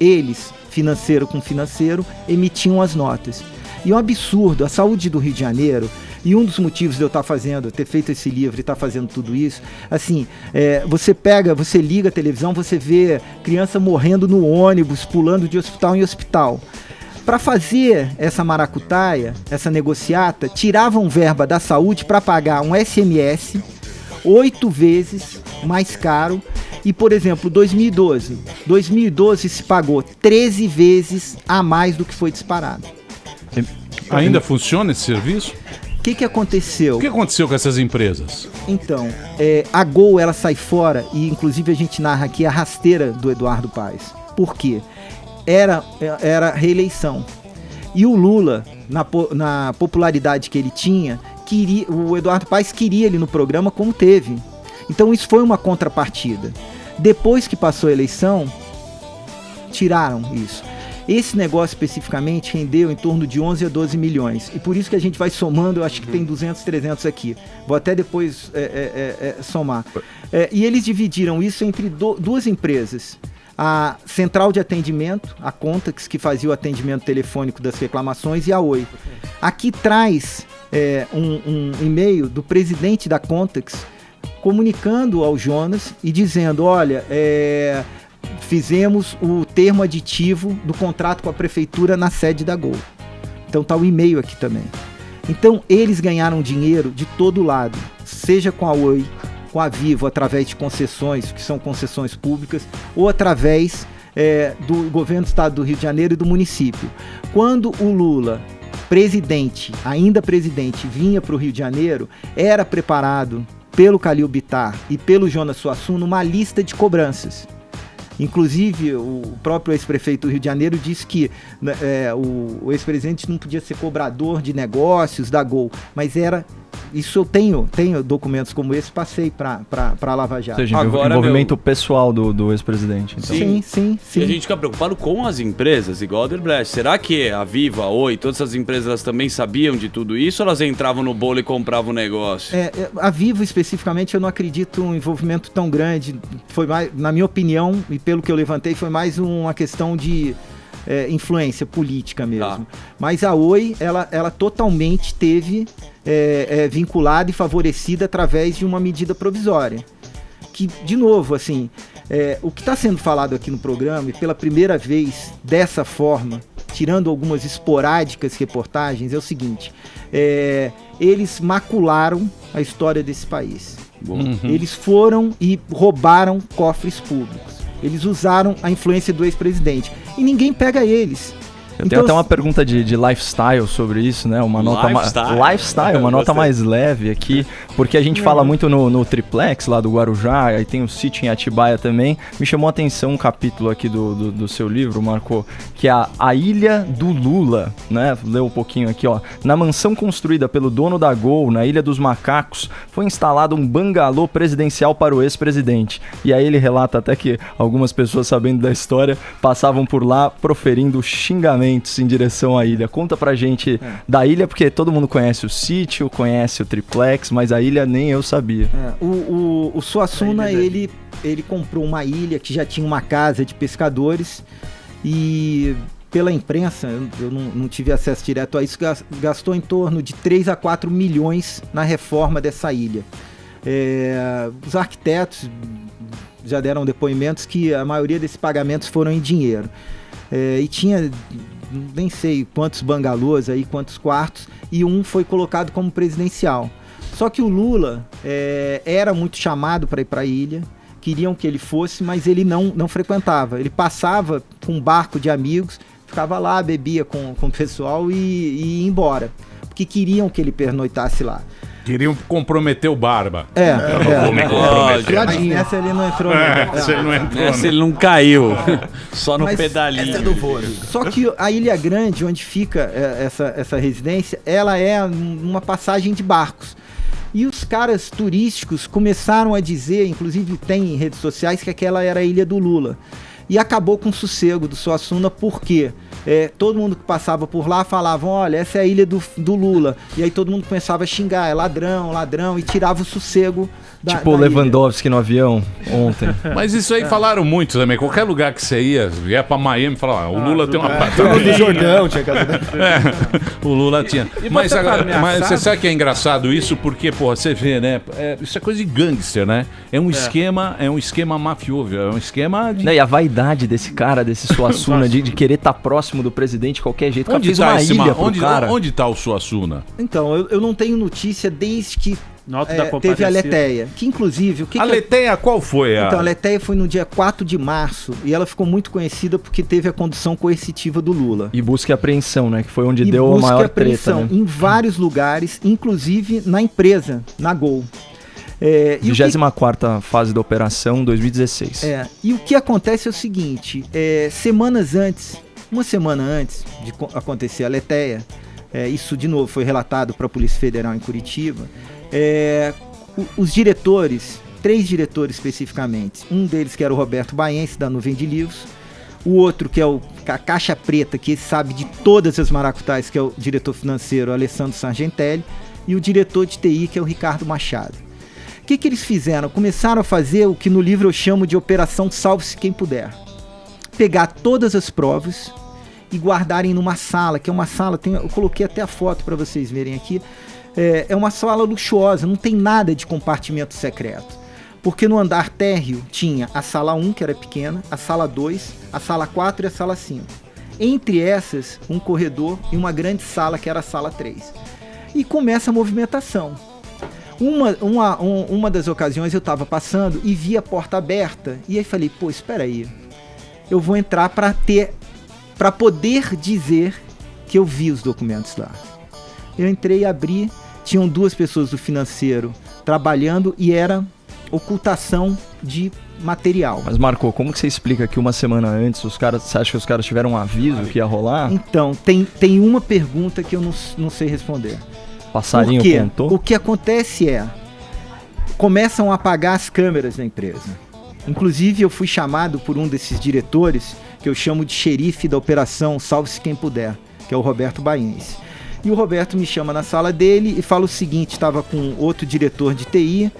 Eles, financeiro com financeiro, emitiam as notas. E é um absurdo, a saúde do Rio de Janeiro, e um dos motivos de eu ter feito esse livro e estar fazendo tudo isso, assim, você liga a televisão, você vê criança morrendo no ônibus, pulando de hospital em hospital. Para fazer essa maracutaia, essa negociata, tiravam verba da saúde para pagar um SMS 8 vezes mais caro. E, por exemplo, 2012 se pagou 13 vezes a mais do que foi disparado. Ainda funciona esse serviço? O que aconteceu? O que aconteceu com essas empresas? Então, a Gol, ela sai fora, e inclusive a gente narra aqui a rasteira do Eduardo Paes. Por quê? Era reeleição. E o Lula, na popularidade que ele tinha, o Eduardo Paes queria ele no programa como teve. Então isso foi uma contrapartida. Depois que passou a eleição, tiraram isso. Esse negócio especificamente rendeu em torno de 11 a 12 milhões. E por isso que a gente vai somando, eu acho que tem 200, 300 aqui. Vou até depois somar. E eles dividiram isso entre duas empresas. A Central de Atendimento, a Contax, que fazia o atendimento telefônico das reclamações, e a Oi. Aqui traz um e-mail do presidente da Contax comunicando ao Jonas e dizendo, olha, fizemos o termo aditivo do contrato com a prefeitura na sede da Gol. Então tá o e-mail aqui também. Então eles ganharam dinheiro de todo lado, seja com a Oi, com a Vivo, através de concessões, que são concessões públicas, ou através do governo do estado do Rio de Janeiro e do município. Quando o Lula, ainda presidente, vinha para o Rio de Janeiro, era preparado pelo Khalil Bittar e pelo Jonas Suassuna uma lista de cobranças. Inclusive, o próprio ex-prefeito do Rio de Janeiro disse que o ex-presidente não podia ser cobrador de negócios da Gol, mas era... Isso eu tenho documentos como esse, passei para Lava Jato. Ou seja, envolvimento pessoal do ex-presidente. Então. Sim. E a gente fica preocupado com as empresas, igual a Odebrecht. Será que a Viva, a Oi, todas essas empresas, elas também sabiam de tudo isso ou elas entravam no bolo e compravam o negócio? A Vivo, especificamente, eu não acredito um envolvimento tão grande. Foi mais, na minha opinião, e pelo que eu levantei, foi mais uma questão de... influência política mesmo. Mas a Oi, ela totalmente teve vinculada e favorecida através de uma medida provisória. Que, de novo, assim, o que está sendo falado aqui no programa, e pela primeira vez dessa forma, tirando algumas esporádicas reportagens, é o seguinte, eles macularam a história desse país. Eles foram e roubaram cofres públicos. Eles usaram a influência do ex-presidente. E ninguém pega eles. Eu tenho até uma pergunta de lifestyle sobre isso, né? Uma nota uma nota mais leve aqui, porque a gente fala muito no Triplex lá do Guarujá, aí tem o sítio em Atibaia também. Me chamou a atenção um capítulo aqui do seu livro, Marco, que é a Ilha do Lula, né? Leu um pouquinho aqui, ó. Na mansão construída pelo dono da Gol, na Ilha dos Macacos, foi instalado um bangalô presidencial para o ex-presidente. E aí ele relata até que algumas pessoas, sabendo da história, passavam por lá proferindo xingamentos em direção à ilha. Conta pra gente da ilha, porque todo mundo conhece o sítio, conhece o Triplex, mas a ilha nem eu sabia. O Suassuna, ele comprou uma ilha que já tinha uma casa de pescadores e pela imprensa, eu não tive acesso direto a isso, gastou em torno de 3 a 4 milhões na reforma dessa ilha. Os arquitetos já deram depoimentos que a maioria desses pagamentos foram em dinheiro. E tinha, nem sei quantos bangalôs aí, quantos quartos, e um foi colocado como presidencial. Só que o Lula era muito chamado para ir para a ilha, queriam que ele fosse, mas ele não frequentava. Ele passava com um barco de amigos, ficava lá, bebia com o pessoal e ia embora, porque queriam que ele pernoitasse lá. Queriam comprometer o Barba. Vou me comprometer. Essa ele não entrou. Essa ele não caiu. Só no pedalinho. Só que a Ilha Grande, onde fica essa residência, ela é uma passagem de barcos. E os caras turísticos começaram a dizer, inclusive tem em redes sociais, que aquela era a Ilha do Lula. E acabou com o sossego do Suassuna, por quê? Todo mundo que passava por lá falava, olha, essa é a ilha do Lula. E aí todo mundo começava a xingar, é ladrão, e tirava o sossego da Tipo o Lewandowski no avião ontem. Mas isso aí falaram muito também. Qualquer lugar que você ia pra Miami, falava, o Lula tem uma patente. do Jordão tinha casa o Lula tinha. Mas você sabe que é engraçado isso? Porque, porra, você vê, né? Isso é coisa de gangster, né? É um esquema mafioso, é um esquema de... E a vaidade desse cara, desse Suassuna, de querer estar próximo do presidente de qualquer jeito. Onde tá uma ilha pro cara? Onde tá o Suassuna? Então, eu não tenho notícia desde que teve a Leteia. Que inclusive... A Leteia qual foi? Então, a Leteia foi no dia 4 de março e ela ficou muito conhecida porque teve a condução coercitiva do Lula. E busca e apreensão, né? Que foi onde deu a maior treta. Né? Em vários lugares, inclusive na empresa, na Gol. 24ª fase da operação, 2016. E o que acontece é o seguinte, uma semana antes de acontecer a Leteia, isso de novo foi relatado para a Polícia Federal em Curitiba, os diretores, 3 diretores especificamente, um deles que era o Roberto Baense, da Nuvem de Livros, o outro que é o a caixa preta, que sabe de todas as maracutais, que é o diretor financeiro Alessandro Sargentelli, e o diretor de TI, que é o Ricardo Machado. O que eles fizeram? Começaram a fazer o que no livro eu chamo de Operação Salve-se Quem Puder. Pegar todas as provas e guardarem numa sala, que é uma sala, eu coloquei até a foto para vocês verem aqui, é uma sala luxuosa, não tem nada de compartimento secreto. Porque no andar térreo tinha a sala 1, que era pequena, a sala 2, a sala 4 e a sala 5. Entre essas, um corredor e uma grande sala, que era a sala 3. E começa a movimentação. Uma das ocasiões eu estava passando e vi a porta aberta, e aí falei, pô, espera aí, eu vou entrar para poder dizer que eu vi os documentos lá. Eu entrei e abri, tinham 2 pessoas do financeiro trabalhando e era ocultação de material. Mas Marco, como que você explica que uma semana antes você acha que os caras tiveram um aviso que ia rolar? Então, tem uma pergunta que eu não sei responder. Passarinho contou? O que acontece começam a apagar as câmeras da empresa. Inclusive, eu fui chamado por um desses diretores, que eu chamo de xerife da operação Salve-se Quem Puder, que é o Roberto Baiense. E o Roberto me chama na sala dele e fala o seguinte, estava com outro diretor de TI,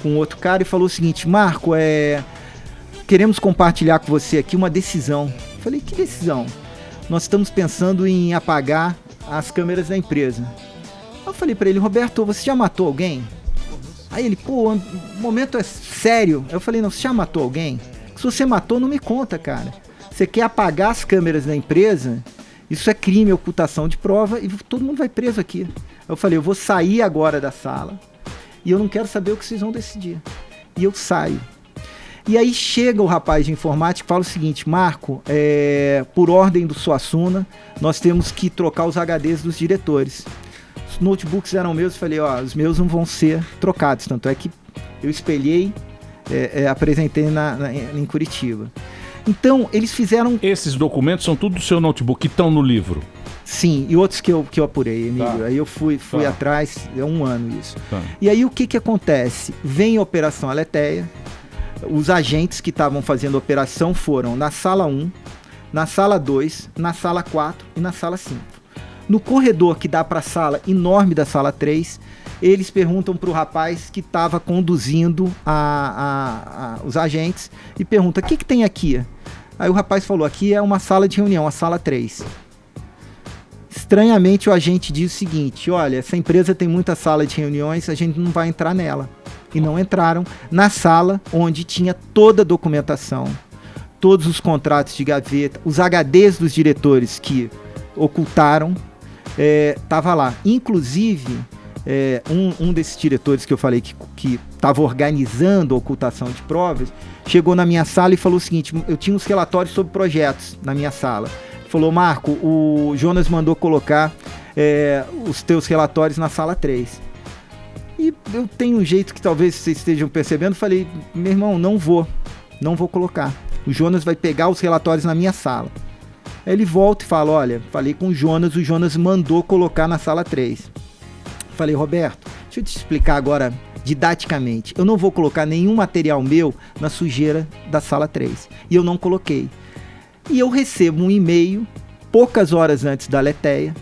com outro cara, e falou o seguinte, Marco, queremos compartilhar com você aqui uma decisão. Eu falei, que decisão? Nós estamos pensando em apagar as câmeras da empresa. Eu falei para ele, Roberto, você já matou alguém? Aí ele, pô, o momento é sério. Eu falei, não, você já matou alguém? Se você matou, não me conta, cara. Você quer apagar as câmeras da empresa? Isso é crime, ocultação de prova, e todo mundo vai preso aqui. Eu falei, eu vou sair agora da sala e eu não quero saber o que vocês vão decidir. E eu saio. E aí chega o rapaz de informática e fala o seguinte, Marco, por ordem do Suassuna, nós temos que trocar os HDs dos diretores. Os notebooks eram meus, eu falei, os meus não vão ser trocados, tanto é que eu espelhei, apresentei em Curitiba. Então, eles fizeram... Esses documentos são tudo do seu notebook, que estão no livro? Sim, e outros que eu apurei, Emílio. Tá. Aí eu fui atrás, é 1 ano isso. Tá. E aí o que acontece? Vem a Operação Aletheia, os agentes que estavam fazendo a operação foram na sala 1, na sala 2, na sala 4 e na sala 5. No corredor que dá para a sala enorme da sala 3, eles perguntam para o rapaz que estava conduzindo os agentes e pergunta, o que tem aqui? Aí o rapaz falou, aqui é uma sala de reunião, a sala 3. Estranhamente o agente diz o seguinte, olha, essa empresa tem muita sala de reuniões, a gente não vai entrar nela. E não entraram na sala onde tinha toda a documentação, todos os contratos de gaveta, os HDs dos diretores que ocultaram, estava lá. Inclusive, um desses diretores que eu falei que estava organizando a ocultação de provas, chegou na minha sala e falou o seguinte, eu tinha uns relatórios sobre projetos na minha sala. Falou, Marco, o Jonas mandou colocar os teus relatórios na sala 3. E eu tenho um jeito que talvez vocês estejam percebendo, falei, meu irmão, não vou colocar. O Jonas vai pegar os relatórios na minha sala. Aí ele volta e fala, olha, falei com o Jonas mandou colocar na sala 3. Falei, Roberto, deixa eu te explicar agora didaticamente. Eu não vou colocar nenhum material meu na sujeira da sala 3. E eu não coloquei. E eu recebo um e-mail, poucas horas antes da Aletheia,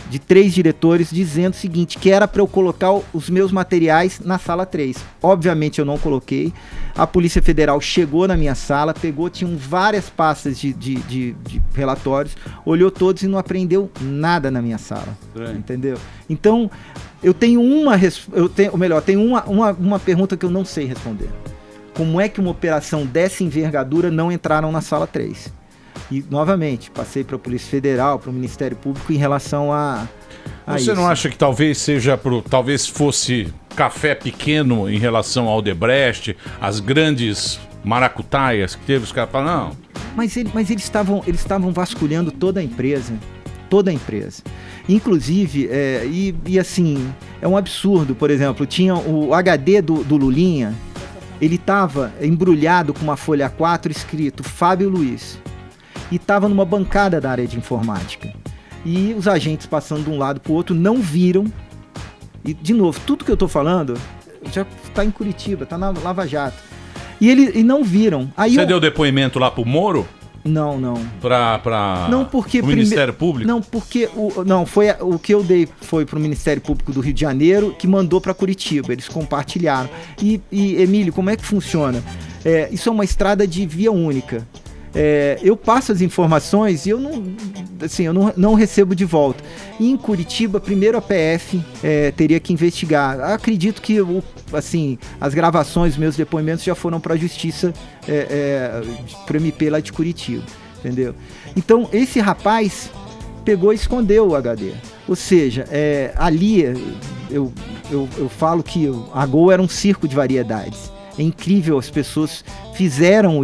de 3 diretores dizendo o seguinte, que era para eu colocar os meus materiais na sala 3. Obviamente eu não coloquei. A Polícia Federal chegou na minha sala, tinham várias pastas de relatórios, olhou todos e não apreendeu nada na minha sala. Entendeu? Então, tenho uma pergunta que eu não sei responder. Como é que uma operação dessa envergadura não entraram na sala 3? E, novamente, passei para a Polícia Federal, para o Ministério Público em relação a Você não acha que talvez talvez fosse café pequeno em relação ao Odebrecht, as grandes maracutaias que teve, os caras falaram, não... Mas eles estavam vasculhando toda a empresa. Inclusive, assim, é um absurdo, por exemplo, tinha o HD do Lulinha, ele estava embrulhado com uma folha A4 escrito Fábio Luiz. E estava numa bancada da área de informática. E os agentes passando de um lado para o outro não viram. E, de novo, tudo que eu estou falando já está em Curitiba, está na Lava Jato. E não viram. Aí Você deu depoimento lá pro Moro? Não. Não, porque o Ministério Público? Não, porque o que eu dei foi pro Ministério Público do Rio de Janeiro, que mandou para Curitiba, eles compartilharam. E Emílio, como é que funciona? Isso é uma estrada de via única. Eu passo as informações e eu não recebo de volta. E em Curitiba, primeiro a PF teria que investigar. Acredito que as gravações, meus depoimentos já foram para a Justiça, para o MP lá de Curitiba, entendeu? Então esse rapaz pegou e escondeu o HD. Ou seja, ali eu falo que a Gol era um circo de variedades. É incrível, as pessoas fizeram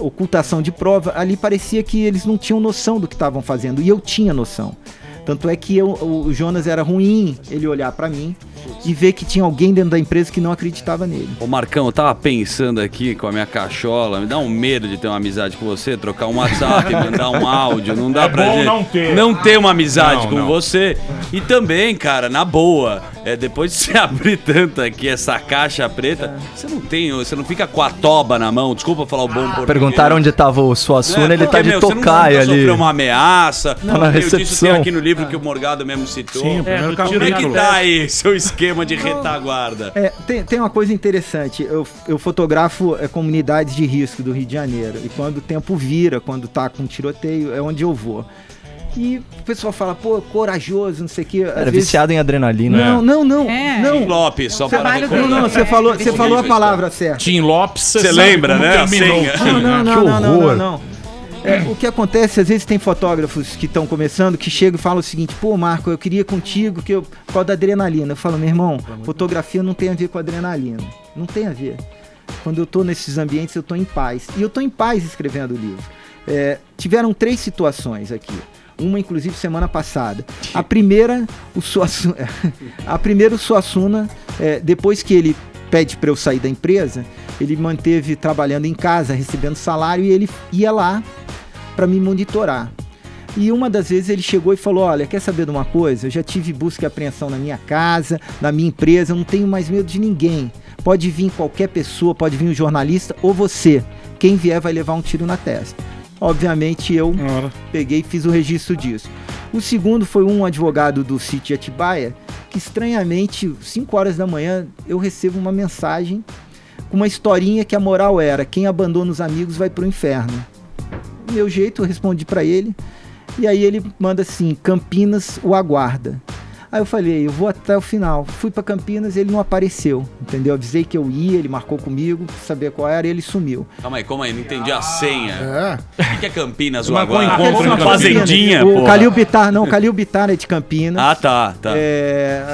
ocultação de prova. Ali parecia que eles não tinham noção do que estavam fazendo, e eu tinha noção. Tanto é que o Jonas era ruim ele olhar pra mim e ver que tinha alguém dentro da empresa que não acreditava nele. Ô Marcão, eu tava pensando aqui com a minha cachola, me dá um medo de ter uma amizade com você, trocar um WhatsApp, mandar um áudio, não dá pra gente não ter uma amizade com você. E também, cara, na boa, depois de você abrir tanto aqui essa caixa preta, você não fica com a toba na mão, desculpa falar o bom português. Perguntaram onde tava o Suassuna, ele tá de tocaia ali. Você não sofreu uma ameaça, na recepção. Isso tem aqui no livro que o Morgado mesmo citou. Sim, como é que tá aí seu esquema de retaguarda? Tem uma coisa interessante, eu fotografo comunidades de risco do Rio de Janeiro, e quando o tempo vira, quando tá com tiroteio, é onde eu vou. E o pessoal fala, pô, corajoso, não sei o que. Era viciado em adrenalina. Não. Tim Lopes, só para recordar. Não, você falou a palavra certa. Tim Lopes, você lembra, né? A senha. Não. O que acontece, às vezes tem fotógrafos que estão começando, que chegam e falam o seguinte, pô, Marco, eu queria contigo por causa da adrenalina. Eu falo, meu irmão, fotografia não tem a ver com adrenalina. Não tem a ver. Quando eu tô nesses ambientes, eu tô em paz. E eu tô em paz escrevendo o livro. Tiveram 3 situações aqui. Uma, inclusive, semana passada. A primeira, o Suassuna, depois que ele pede para eu sair da empresa, ele manteve trabalhando em casa, recebendo salário, e ele ia lá para me monitorar. E uma das vezes ele chegou e falou, olha, quer saber de uma coisa? Eu já tive busca e apreensão na minha casa, na minha empresa, eu não tenho mais medo de ninguém. Pode vir qualquer pessoa, pode vir um jornalista ou você. Quem vier vai levar um tiro na testa. Obviamente eu peguei e fiz o registro disso. O segundo foi um advogado do sítio de Atibaia, que estranhamente, 5 horas da manhã, eu recebo uma mensagem com uma historinha que a moral era, quem abandona os amigos vai pro inferno. Do meu jeito, eu respondi para ele, e aí ele manda assim, Campinas o aguarda. Aí eu falei, eu vou até o final. Fui pra Campinas e ele não apareceu, entendeu? Avisei que eu ia, ele marcou comigo, saber qual era, e ele sumiu. Calma aí, não entendi a senha. O que é Campinas? O Marcou aguarda? encontro Uma fazendinha, o Calil Bittar é de Campinas. Ah, tá.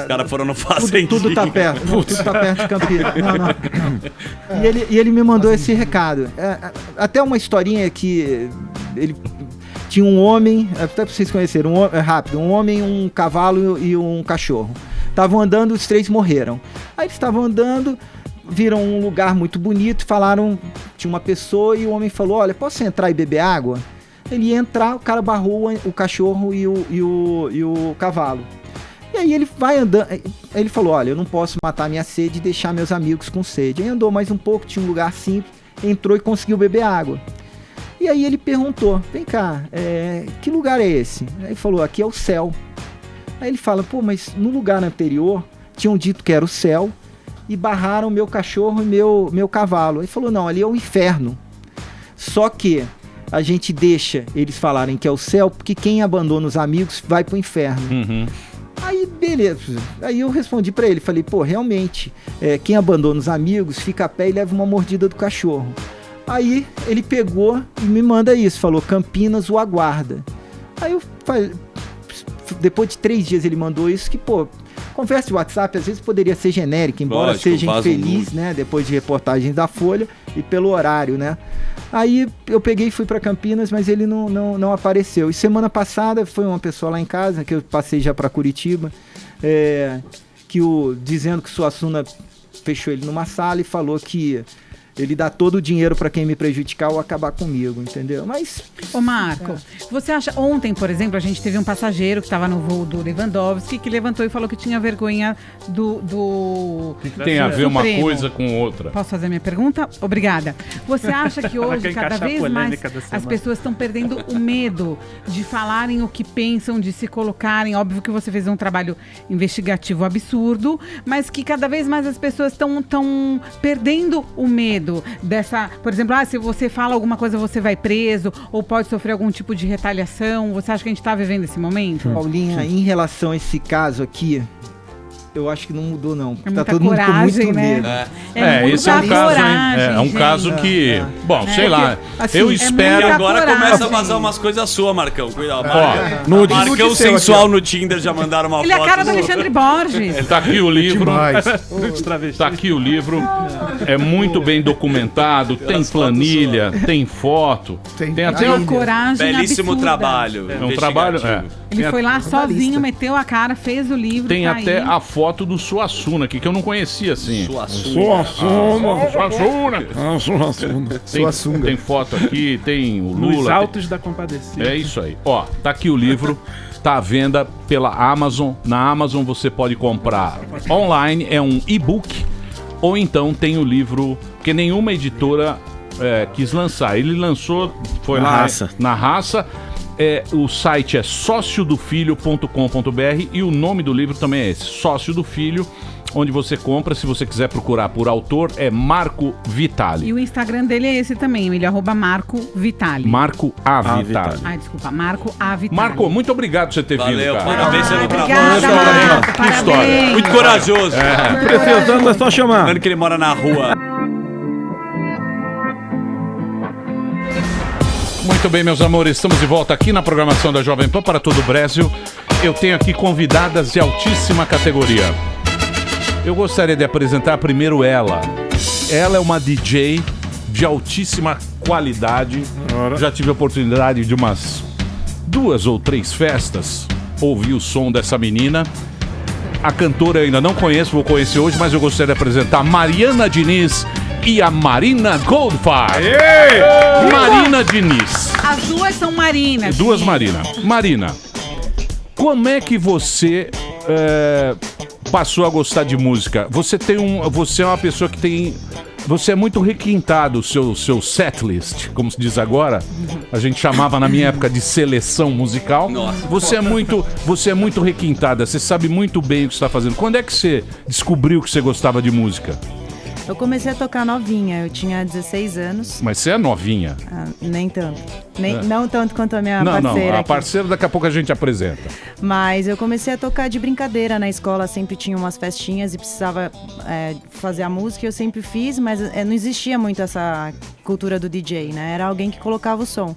Os caras foram no fazendinha. Tudo tá perto. Tudo tá perto de Campinas. Não. E ele me mandou esse recado. Até uma historinha que ele... Tinha um homem, até pra vocês conhecerem, um homem, um cavalo e um cachorro. Estavam andando, os 3 morreram. Aí eles estavam andando, viram um lugar muito bonito, falaram, tinha uma pessoa e o homem falou, olha, posso entrar e beber água? Ele ia entrar, o cara barrou o cachorro e o cavalo. E aí ele vai andando, ele falou, olha, eu não posso matar minha sede e deixar meus amigos com sede. Aí andou mais um pouco, tinha um lugar simples, entrou e conseguiu beber água. E aí ele perguntou, vem cá, que lugar é esse? Aí ele falou, aqui é o céu. Aí ele fala, pô, mas no lugar anterior tinham dito que era o céu e barraram meu cachorro e meu cavalo. Aí ele falou, não, ali é o inferno. Só que a gente deixa eles falarem que é o céu porque quem abandona os amigos vai pro inferno. Uhum. Aí, beleza. Aí eu respondi pra ele, falei, pô, realmente, quem abandona os amigos fica a pé e leva uma mordida do cachorro. Aí ele pegou e me manda isso, falou, Campinas o aguarda. Aí eu falei, depois de 3 dias ele mandou isso, que pô, conversa de WhatsApp às vezes poderia ser genérica, embora seja infeliz, né, depois de reportagens da Folha e pelo horário, né. Aí eu peguei e fui para Campinas, mas ele não apareceu. E semana passada foi uma pessoa lá em casa, que eu passei já para Curitiba, dizendo que o Suassuna fechou ele numa sala e falou que ele dá todo o dinheiro para quem me prejudicar ou acabar comigo, entendeu? Mas... Ô Marco, você acha... Ontem, por exemplo, a gente teve um passageiro que estava no voo do Lewandowski que levantou e falou que tinha vergonha do O que tem a ver uma coisa com outra? Posso fazer a minha pergunta? Obrigada. Você acha que hoje, cada vez mais, as pessoas estão perdendo o medo de falarem o que pensam, de se colocarem? Óbvio que você fez um trabalho investigativo absurdo, mas que cada vez mais as pessoas estão perdendo o medo dessa, por exemplo, se você fala alguma coisa você vai preso ou pode sofrer algum tipo de retaliação. Você acha que a gente está vivendo esse momento? Paulinha, em relação a esse caso aqui, eu acho que não mudou não, porque tá todo coragem, mundo com muito né? medo. Esse é um caso, hein? É um caso que, bom, sei lá, eu espero... E agora começa a vazar umas coisas suas, Marcão. Cuidado. Marcão seu sensual no Tinder, já mandaram uma Ele foto. é a cara do Alexandre Borges. Tá aqui o livro. Tá aqui o livro. É muito bem documentado, tem planilha, tem foto, tem até uma coragem belíssimo absurda. trabalho. É um trabalho, Ele foi lá sozinho, meteu a cara, fez o livro. Tem tá até aí. a foto do Suassuna aqui, que eu não conhecia assim. Suassuna. Tem foto aqui, tem o Nos Lula. Altos da Compadecida. É isso aí. Ó, tá aqui o livro. Tá à venda pela Amazon. Na Amazon você pode comprar online, é um e-book. Ou então tem o livro, que nenhuma editora quis lançar. Ele lançou, foi Na lá Raça. na Raça. O site é sociodofilho.com.br e o nome do livro também é esse, Sócio do Filho, onde você compra. Se você quiser procurar por autor, é Marco Vitali. E o Instagram dele é esse também, ele @ Marco Vitali. Marco A. Vitali. Ai, desculpa, Marco A. Vitali. Marco, muito obrigado por você ter vindo, cara. Parabéns pelo trabalho. Obrigada, Marco, Que história. Muito corajoso. Precisando, é só chamar. Lembrando que ele mora na rua. Muito bem, meus amores, estamos de volta aqui na programação da Jovem Pan para todo o Brasil. Eu tenho aqui convidadas de altíssima categoria. Eu gostaria de apresentar primeiro ela. Ela é uma DJ de altíssima qualidade. Já tive a oportunidade de umas 2 ou 3 festas ouvir o som dessa menina. A cantora eu ainda não conheço, vou conhecer hoje, mas eu gostaria de apresentar Mariana Diniz e a Marina Goldfarb. Marina Diniz. As duas são Marinas. Duas Marina. Marina, como é que você passou a gostar de música? Você é uma pessoa que tem... Você é muito requintado, o seu setlist, como se diz agora. A gente chamava na minha época de seleção musical. Nossa. Você é muito requintada, você sabe muito bem o que está fazendo. Quando é que você descobriu que você gostava de música? Eu comecei a tocar novinha, eu tinha 16 anos. Mas você é novinha. Nem tanto. Não tanto quanto a minha parceira. Não, a aqui. parceira daqui a pouco a gente apresenta. Mas eu comecei a tocar de brincadeira na escola, sempre tinha umas festinhas e precisava fazer a música, eu sempre fiz, mas não existia muito essa cultura do DJ, né? Era alguém que colocava o som.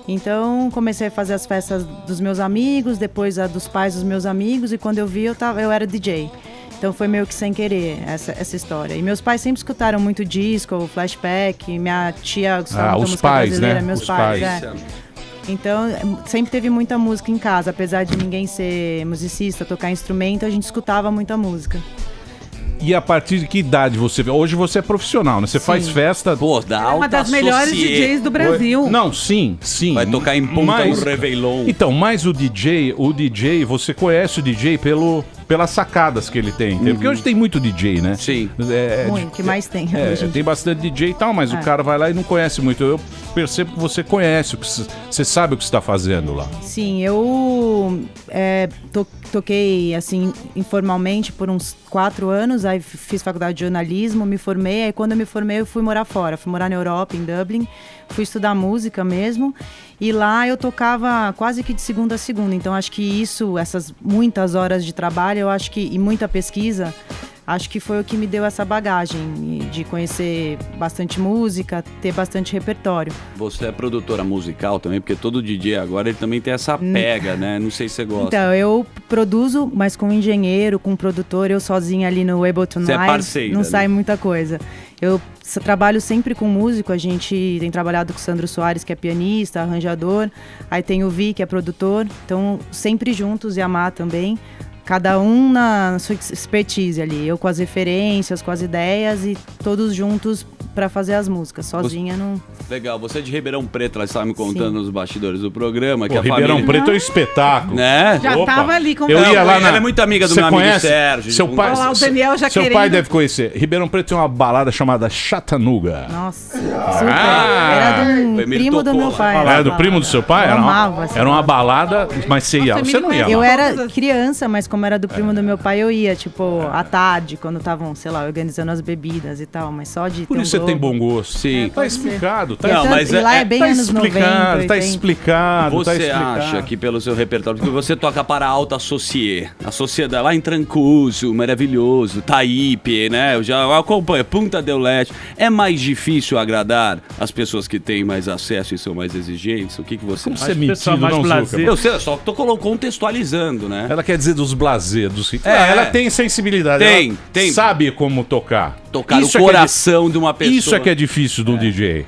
Então comecei a fazer as festas dos meus amigos, depois a dos pais dos meus amigos, e quando eu vi eu era DJ. Então foi meio que sem querer essa história. E meus pais sempre escutaram muito disco, flashback, minha tia gostava muito da música brasileira, né? Meus pais. Então sempre teve muita música em casa, apesar de ninguém ser musicista, tocar instrumento, a gente escutava muita música. E a partir de que idade você... Hoje você é profissional, né? Você faz festa... Pô, da alta uma das melhores DJs do Brasil. Não, sim. Vai tocar em Punta do Réveillon. Então, mas o DJ, você conhece o DJ pelas sacadas que ele tem. Porque hoje tem muito DJ, né? Sim. Muito, que mais tem hoje. Tem bastante DJ e tal, mas o cara vai lá e não conhece muito. Eu percebo que você conhece, você sabe o que você está fazendo lá. Sim, eu toquei assim informalmente por uns 4 anos, aí fiz faculdade de jornalismo, me formei, aí quando eu me formei eu fui morar fora, fui morar na Europa, em Dublin, fui estudar música mesmo, e lá eu tocava quase que de segunda a segunda, então acho que essas muitas horas de trabalho, eu acho que, e muita pesquisa, acho que foi o que me deu essa bagagem de conhecer bastante música, ter bastante repertório. Você é produtora musical também, porque todo DJ agora ele também tem essa pega, né? Não sei se você gosta. Então, eu produzo, mas com um engenheiro, com um produtor, eu sozinha ali no Ableton Live, é parceira, não né? sai muita coisa. Eu trabalho sempre com músico, a gente tem trabalhado com o Sandro Soares, que é pianista, arranjador, aí tem o Vi, que é produtor, então sempre juntos, e a Má também. cada um na sua expertise ali. Eu com as referências, com as ideias e todos juntos pra fazer as músicas. Sozinha não... Legal, você é de Ribeirão Preto, ela estava me contando nos bastidores do programa. Que a Ribeirão família... Preto é um espetáculo. Né? Já tava ali com Eu ia lá Ela é muito amiga do Você meu amigo conhece? Sérgio. Seu pai, Olha lá, o Daniel já seu querendo. pai deve conhecer. Ribeirão Preto tem uma balada chamada Chattanooga. Nossa, super. Era do Foi, me primo do tocou meu lá. pai. Era do primo do seu pai? Eu Era amava essa uma balada, mas você ia. Você não ia lá. Eu era criança, mas como era do primo do meu pai, eu ia, tipo, à tarde, quando estavam, sei lá, organizando as bebidas e tal, mas só de Por ter isso você tem bom gosto. Sim. Tá explicado. Tá Não, mas e lá é bem tá anos 90, explicado, tá 80. explicado. Você tá explicado. acha que pelo seu repertório, porque você toca para a Alta Associé, a sociedade lá em Trancoso, maravilhoso, Taípe, né? Eu já acompanho, Punta del Leste. É mais difícil agradar as pessoas que têm mais acesso e são mais exigentes? O que você Como acha? você é metido, não, Zucca? Eu sei, só tô contextualizando, né? Ela quer dizer dos blasé, dos ricos. Ela tem sensibilidade. Tem. Sabe como tocar. Tocar Isso o coração de uma pessoa. Isso é que é difícil de um DJ.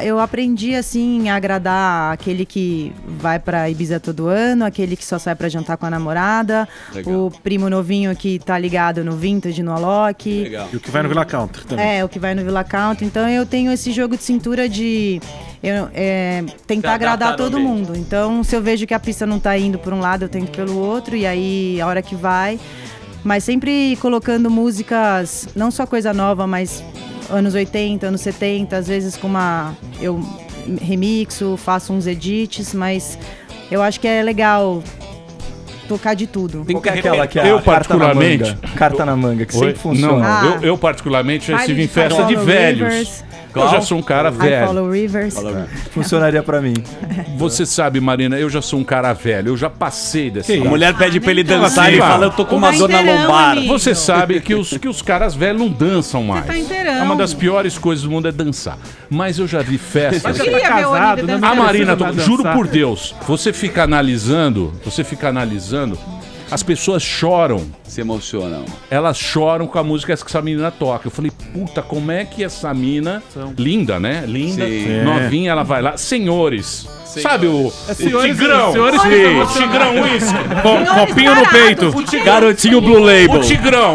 Eu aprendi, assim, a agradar aquele que vai pra Ibiza todo ano, aquele que só sai pra jantar com a namorada, Legal. o primo novinho que tá ligado no Vintage, no Alok. Legal. E o que vai no Villa Country também. O que vai no Villa Country. Então eu tenho esse jogo de cintura de tentar agradar todo mundo. Então se eu vejo que a pista não tá indo por um lado, eu tento pelo outro, e aí a hora que vai... Mas sempre colocando músicas, não só coisa nova, mas anos 80, anos 70, às vezes eu remixo, faço uns edits, mas eu acho que é legal tocar de tudo. Qual que é aquela que é Eu a carta na particularmente- manga? Carta na manga, que sempre Oi? funciona. Não, eu particularmente já Baile estive em de festa de Follow velhos. Rivers. Eu já sou um cara I velho. Follow Rivers. Funcionaria pra mim. Você sabe, Marina, eu já sou um cara velho. Eu já passei dessa. A mulher pede pra ele nem dançar tanto. e fala, eu tô com uma Tá dor na inteirão, lombar. amigo. Você sabe que os caras velhos não dançam mais. tá inteirão. É uma das piores coisas do mundo é dançar. Mas eu já vi festas. Eu queria ver o Olívio dançando. A Marina, precisa juro dançar. por Deus, você fica analisando, as pessoas choram. Se emocionam. Elas choram com a música que essa menina toca. Eu falei, puta, como é que essa mina, linda, né? Linda, Sim. novinha, ela vai lá. Senhores. Sabe o senhores, Tigrão? senhores, Sim, o Tigrão, isso. Copinho no peito. Garotinho Blue Label.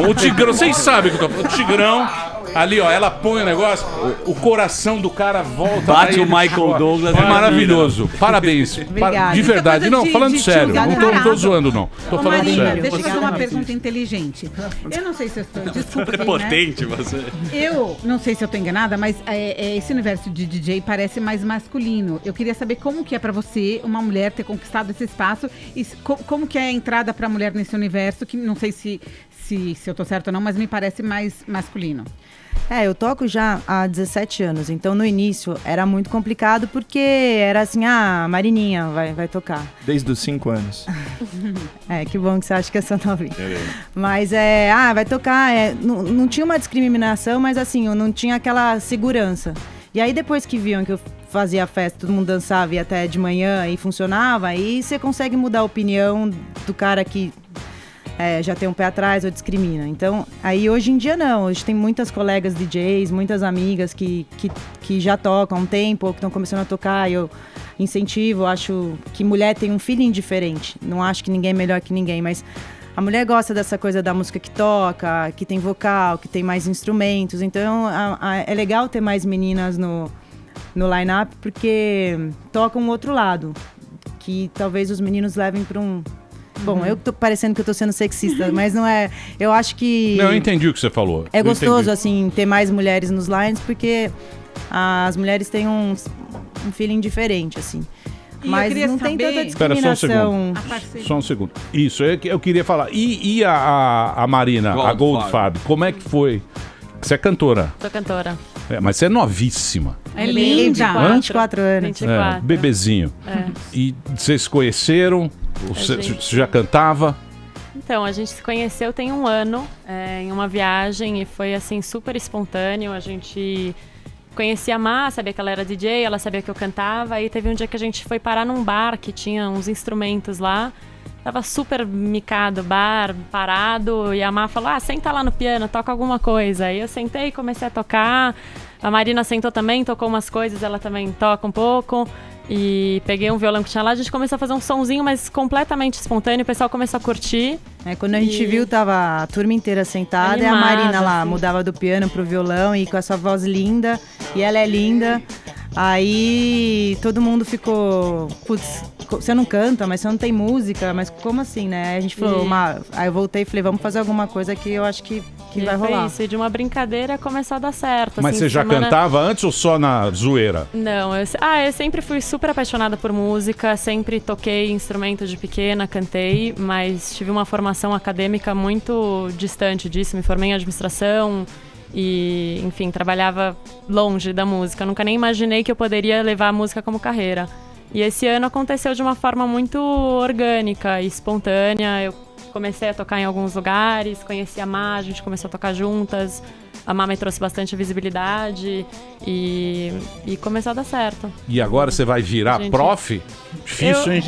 O Tigrão, vocês sabem o que eu tô falando. O Tigrão, ali ó, ela põe o negócio, o coração do cara volta. Bate aí o ele Michael chora. Douglas. É maravilhoso. Parabéns. Obrigada. De verdade. Coisa Não, de- falando de sério. tiozada Não tô tarado. zoando, não. Tô Ô, falando Marina, sério. deixa eu fazer uma pergunta inteligente. Eu não sei se eu estou... Desculpa aqui, né? Potente você. Eu não sei se eu tô enganada, mas esse universo de DJ parece mais masculino. Eu queria saber como que é pra você, uma mulher, ter conquistado esse espaço e como que é a entrada pra mulher nesse universo, que não sei se eu tô certa ou não, mas me parece mais masculino. Eu toco já há 17 anos, então no início era muito complicado porque era assim, Marininha vai tocar. Desde os 5 anos. Que bom que você acha que eu sou novinha. Mas vai tocar, não tinha uma discriminação, mas assim, eu não tinha aquela segurança. E aí depois que viam que eu fazia festa, todo mundo dançava e até de manhã e funcionava, aí você consegue mudar a opinião do cara que já tem um pé atrás ou discrimina. Então, aí hoje em dia não. Hoje tem muitas colegas DJs, muitas amigas que já tocam há um tempo, ou que estão começando a tocar. Eu incentivo, acho que mulher tem um feeling diferente. Não acho que ninguém é melhor que ninguém, mas a mulher gosta dessa coisa da música que toca, que tem vocal, que tem mais instrumentos. Então, é legal ter mais meninas no line-up, porque tocam um outro lado, que talvez os meninos levem para um... Bom, eu tô parecendo que eu tô sendo sexista, mas não é... Eu acho que... Não, eu entendi o que você falou. É Eu gostoso, entendi. assim, ter mais mulheres nos lines, porque as mulheres têm um feeling diferente, assim. E eu Mas queria não tem saber- tanta Espera só um discriminação. segundo. Só um segundo. Isso, eu queria falar. E a Marina, a Goldfarb, como é que foi? Você é cantora, Sou cantora. mas você é novíssima. É linda. 24 anos. 24. Bebezinho. É. E vocês se conheceram? Você já cantava? Então, a gente se conheceu tem um ano, em uma viagem, e foi assim super espontâneo. A gente conhecia a Má, sabia que ela era DJ, ela sabia que eu cantava, e teve um dia que a gente foi parar num bar que tinha uns instrumentos lá. Tava super micado o bar, parado, e a Má falou, senta lá no piano, toca alguma coisa. Aí eu sentei e comecei a tocar. A Marina sentou também, tocou umas coisas, ela também toca um pouco. E peguei um violão que tinha lá, a gente começou a fazer um sonzinho, mas completamente espontâneo, o pessoal começou a curtir. Quando a gente viu, tava a turma inteira sentada e a Marina lá mudava do piano pro violão e com essa voz linda, e ela é linda. Aí todo mundo ficou, putz, você não canta, mas você não tem música, mas como assim, né? Aí a gente falou, aí eu voltei e falei, vamos fazer alguma coisa que eu acho que vai rolar. Isso, e de uma brincadeira começou a dar certo. Mas assim, você já cantava antes ou só na zoeira? Não, eu sempre fui super apaixonada por música, sempre toquei instrumento de pequena, cantei, mas tive uma formação acadêmica muito distante disso, me formei em administração e, enfim, trabalhava longe da música. Eu nunca nem imaginei que eu poderia levar a música como carreira. E esse ano aconteceu de uma forma muito orgânica e espontânea. Eu comecei a tocar em alguns lugares, conheci a Má, a gente começou a tocar juntas. A Má me trouxe bastante visibilidade e começou a dar certo. E agora você vai virar prof? Difícil, hein?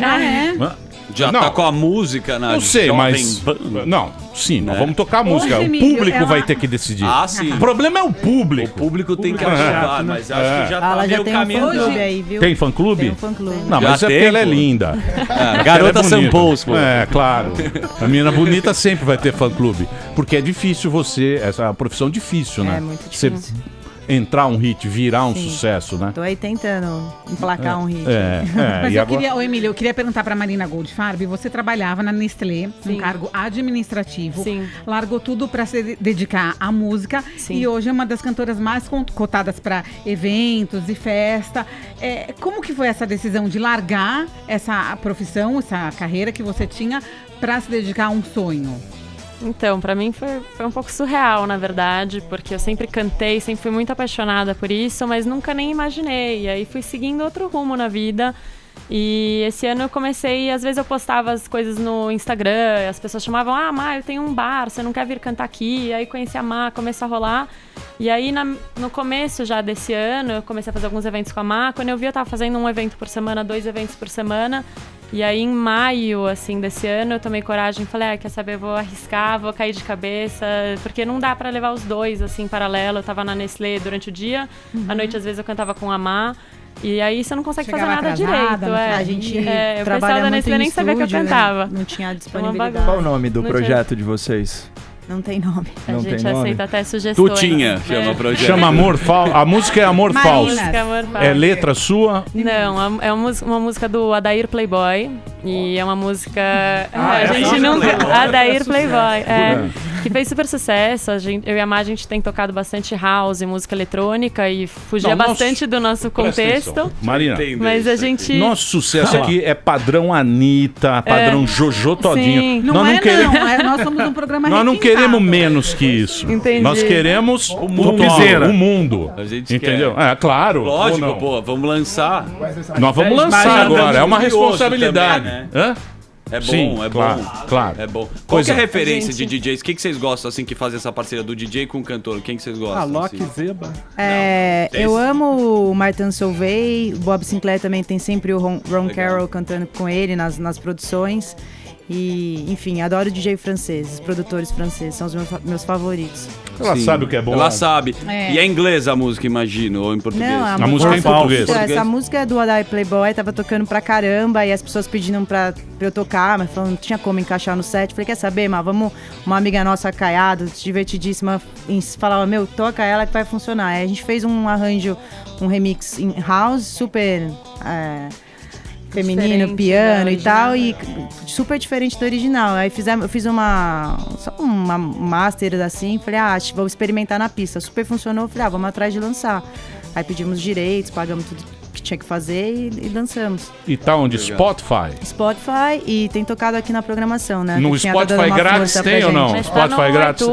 Já tá com a música na Eu sei, Jovem mas... Pan. Não, sim, nós vamos tocar a música. Emílio, O público vai ter que decidir. Ah, sim. O problema é o público. O público tem que aprovar, mas acho que já tá Ela já meio tem um caminho. fã-clube aí, viu? Tem fã-clube? Tem um fã-clube. Não, Já mas é tem, porque ela é pô. linda. Garota Ela é bonita. Samples, pô. É, claro. A menina bonita sempre vai ter fã-clube. Porque é difícil essa é uma profissão difícil, né? É muito difícil. Você entrar um hit, virar um sucesso, né? Tô aí tentando emplacar um hit. Mas e eu agora... queria, Emílio, eu queria perguntar para Marina Goldfarb, você trabalhava na Nestlé, num cargo administrativo, largou tudo para se dedicar à música e hoje é uma das cantoras mais cotadas para eventos e festa. Como que foi essa decisão de largar essa profissão, essa carreira que você tinha para se dedicar a um sonho? Então, pra mim foi um pouco surreal, na verdade, porque eu sempre cantei, sempre fui muito apaixonada por isso, mas nunca nem imaginei. E aí fui seguindo outro rumo na vida. E esse ano eu comecei, às vezes eu postava as coisas no Instagram, e as pessoas chamavam, Má, eu tenho um bar, você não quer vir cantar aqui? E aí conheci a Má, começou a rolar. E aí no começo já desse ano, eu comecei a fazer alguns eventos com a Má. Quando eu vi, eu tava fazendo um evento por semana, 2 eventos por semana. E aí em maio, assim, desse ano, eu tomei coragem e falei, quer saber, vou arriscar, vou cair de cabeça, porque não dá pra levar os dois, assim, em paralelo. Eu tava na Nestlé durante o dia, à noite às vezes eu cantava com a Má. E aí você não consegue fazer nada direito. A gente o pessoal da Nestlé nem sabia que eu cantava. Não tinha disponibilidade. Qual o nome do projeto de vocês? Não tem nome. Não tem aceita nome? até sugestões. Tutinha, chama o projeto. Chama Amor Falso. A música é Amor Falso. Amor Falso. É letra sua? Não, é uma música do Adair Playboy. E é uma música... a gente nunca... Adair Playboy. Que fez super sucesso. Eu e a Má, a gente tem tocado bastante house, música eletrônica e fugia bastante do nosso contexto. Marina, mas a gente... Nosso sucesso aqui é padrão Anitta, padrão Jojo todinho. Sim. Nós somos um programa Nós não queremos menos que isso. Entendi. Nós queremos o mundo. A gente entendeu? quer. Claro. Lógico, pô, vamos lançar. Nós vamos lançar agora, é uma responsabilidade. Também, né? Hã? É bom, Sim, é claro, bom. Claro. É bom. Qual que é a referência de DJs? O que vocês gostam, assim, que fazem essa parceria do DJ com o cantor? Quem que vocês gostam? Loki Zeba. Eu amo o Martin Solveig, o Bob Sinclair também tem sempre o Ron Carroll cantando com ele nas produções. E, enfim, adoro DJ francês, os produtores franceses, são os meus favoritos. Ela sabe o que é bom. Ela sabe. E é em inglês a música, imagino, ou em português? Não, a música é em português. Essa música é do Adair Playboy, tava tocando pra caramba, e as pessoas pedindo pra eu tocar, mas falando, não tinha como encaixar no set. Falei, quer saber, mas vamos, uma amiga nossa, Caiado, divertidíssima, falava, toca ela que vai funcionar. Aí a gente fez um arranjo, um remix em house, super... feminino, piano e tal, e super diferente do original. Aí eu fiz uma master assim, falei, vou experimentar na pista. Super funcionou, falei, vamos atrás de lançar. Aí pedimos direitos, pagamos tudo que tinha que fazer e lançamos. E tá onde? Spotify? Spotify, e tem tocado aqui na programação, né? No Spotify grátis tem ou não? Spotify grátis?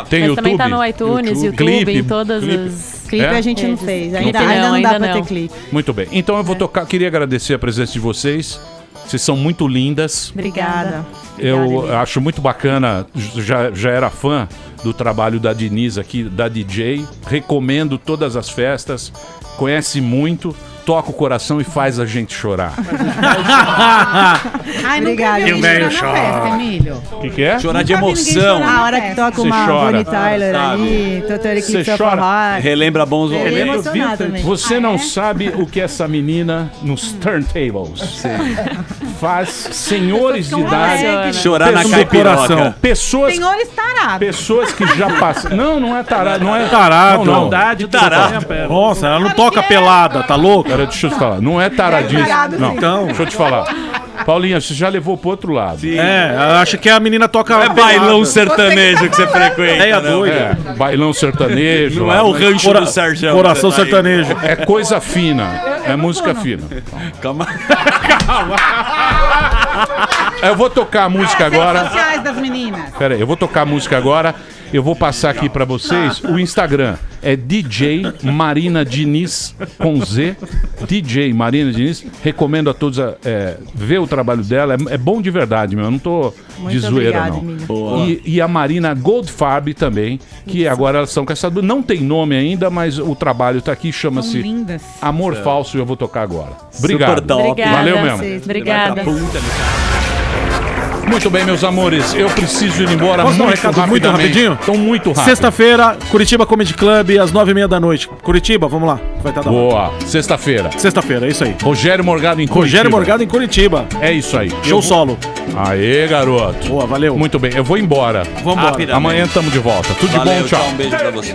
Tem YouTube. Também tá no iTunes, YouTube, em todas as... Clipe a gente não fez, ainda não dá pra ter clipe. Muito bem, então eu vou tocar, queria agradecer a presença de vocês. Vocês são muito lindas. Obrigada. Eu acho muito bacana, já era fã do trabalho da Denise aqui, da DJ. Recomendo todas as festas, conhece muito toca o coração e faz a gente chorar. Ai, não Obrigada. quero ver alguém chorar na festa, Emílio. O que é? Chorar de Nunca vi ninguém emoção. chorar. A hora que toca Você uma chora. Bonnie Tyler Sabe? ali, Total Eclipse Você of chora. the Heart. Relembra bons Eu momentos. ia emocionar também. Você não sabe o que essa menina nos turntables faz, senhores de idade, Chorar na do caipiroca. coração. pessoas, Senhores tarados. pessoas que já passam. Não é tarado, não é Tarado. Não, não. Maldade, Tarado. Nossa, ela não toca pelada, tá louco? Pera, deixa eu te falar, não é taradismo. Não, Então. deixa eu te falar. Paulinha, você já levou pro outro lado. É, ela acha que a menina toca É bailão sertanejo que você frequenta. Ideia não. doida. É, bailão sertanejo. Não lá, é o mas rancho do Sérgio. Coração que você tá aí. sertanejo. é coisa fina, é música fina. Calma. Eu vou tocar a música agora. Redes sociais das meninas. Pera aí, eu vou tocar a música agora. Eu vou passar aqui pra vocês o Instagram. É DJ Marina Diniz com Z. DJ Marina Diniz. Recomendo a todos ver o trabalho dela. É bom de verdade, meu. Eu não tô de zoeira, obrigada, não. E a Marina Goldfarb também, que agora elas estão com essa. Não tem nome ainda, mas o trabalho tá aqui, São chama-se lindas. Amor Falso, e eu vou tocar agora. Obrigado. Super top. Obrigada. Valeu mesmo. Obrigada. Muito bem, meus amores. Eu preciso ir embora Posso dar um muito recado muito rapidamente. rapidinho? Então, muito rápido. Sexta-feira, Curitiba Comedy Club, às 9h30 da noite. Curitiba, vamos lá. Vai estar da hora. Boa. Sexta-feira. Sexta-feira, é isso aí. Rogério Morgado em Curitiba. Rogério Morgado em Curitiba. É isso aí. Show solo. Aê, garoto. Boa, valeu. Muito bem. Eu vou embora. Vamos embora. Rapidamente. Amanhã estamos de volta. Tudo de Valeu, bom, tchau. Um beijo pra você.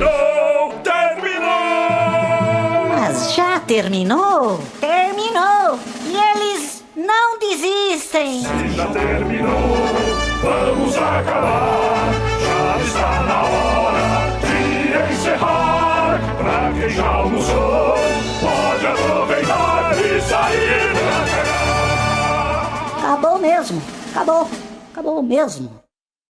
Mas já terminou? Terminou! E eles não desistem! Já terminou, vamos acabar. Já está na hora de encerrar. Pra quem já almoçou, pode aproveitar e sair pra cá. Acabou mesmo! Acabou! Acabou mesmo!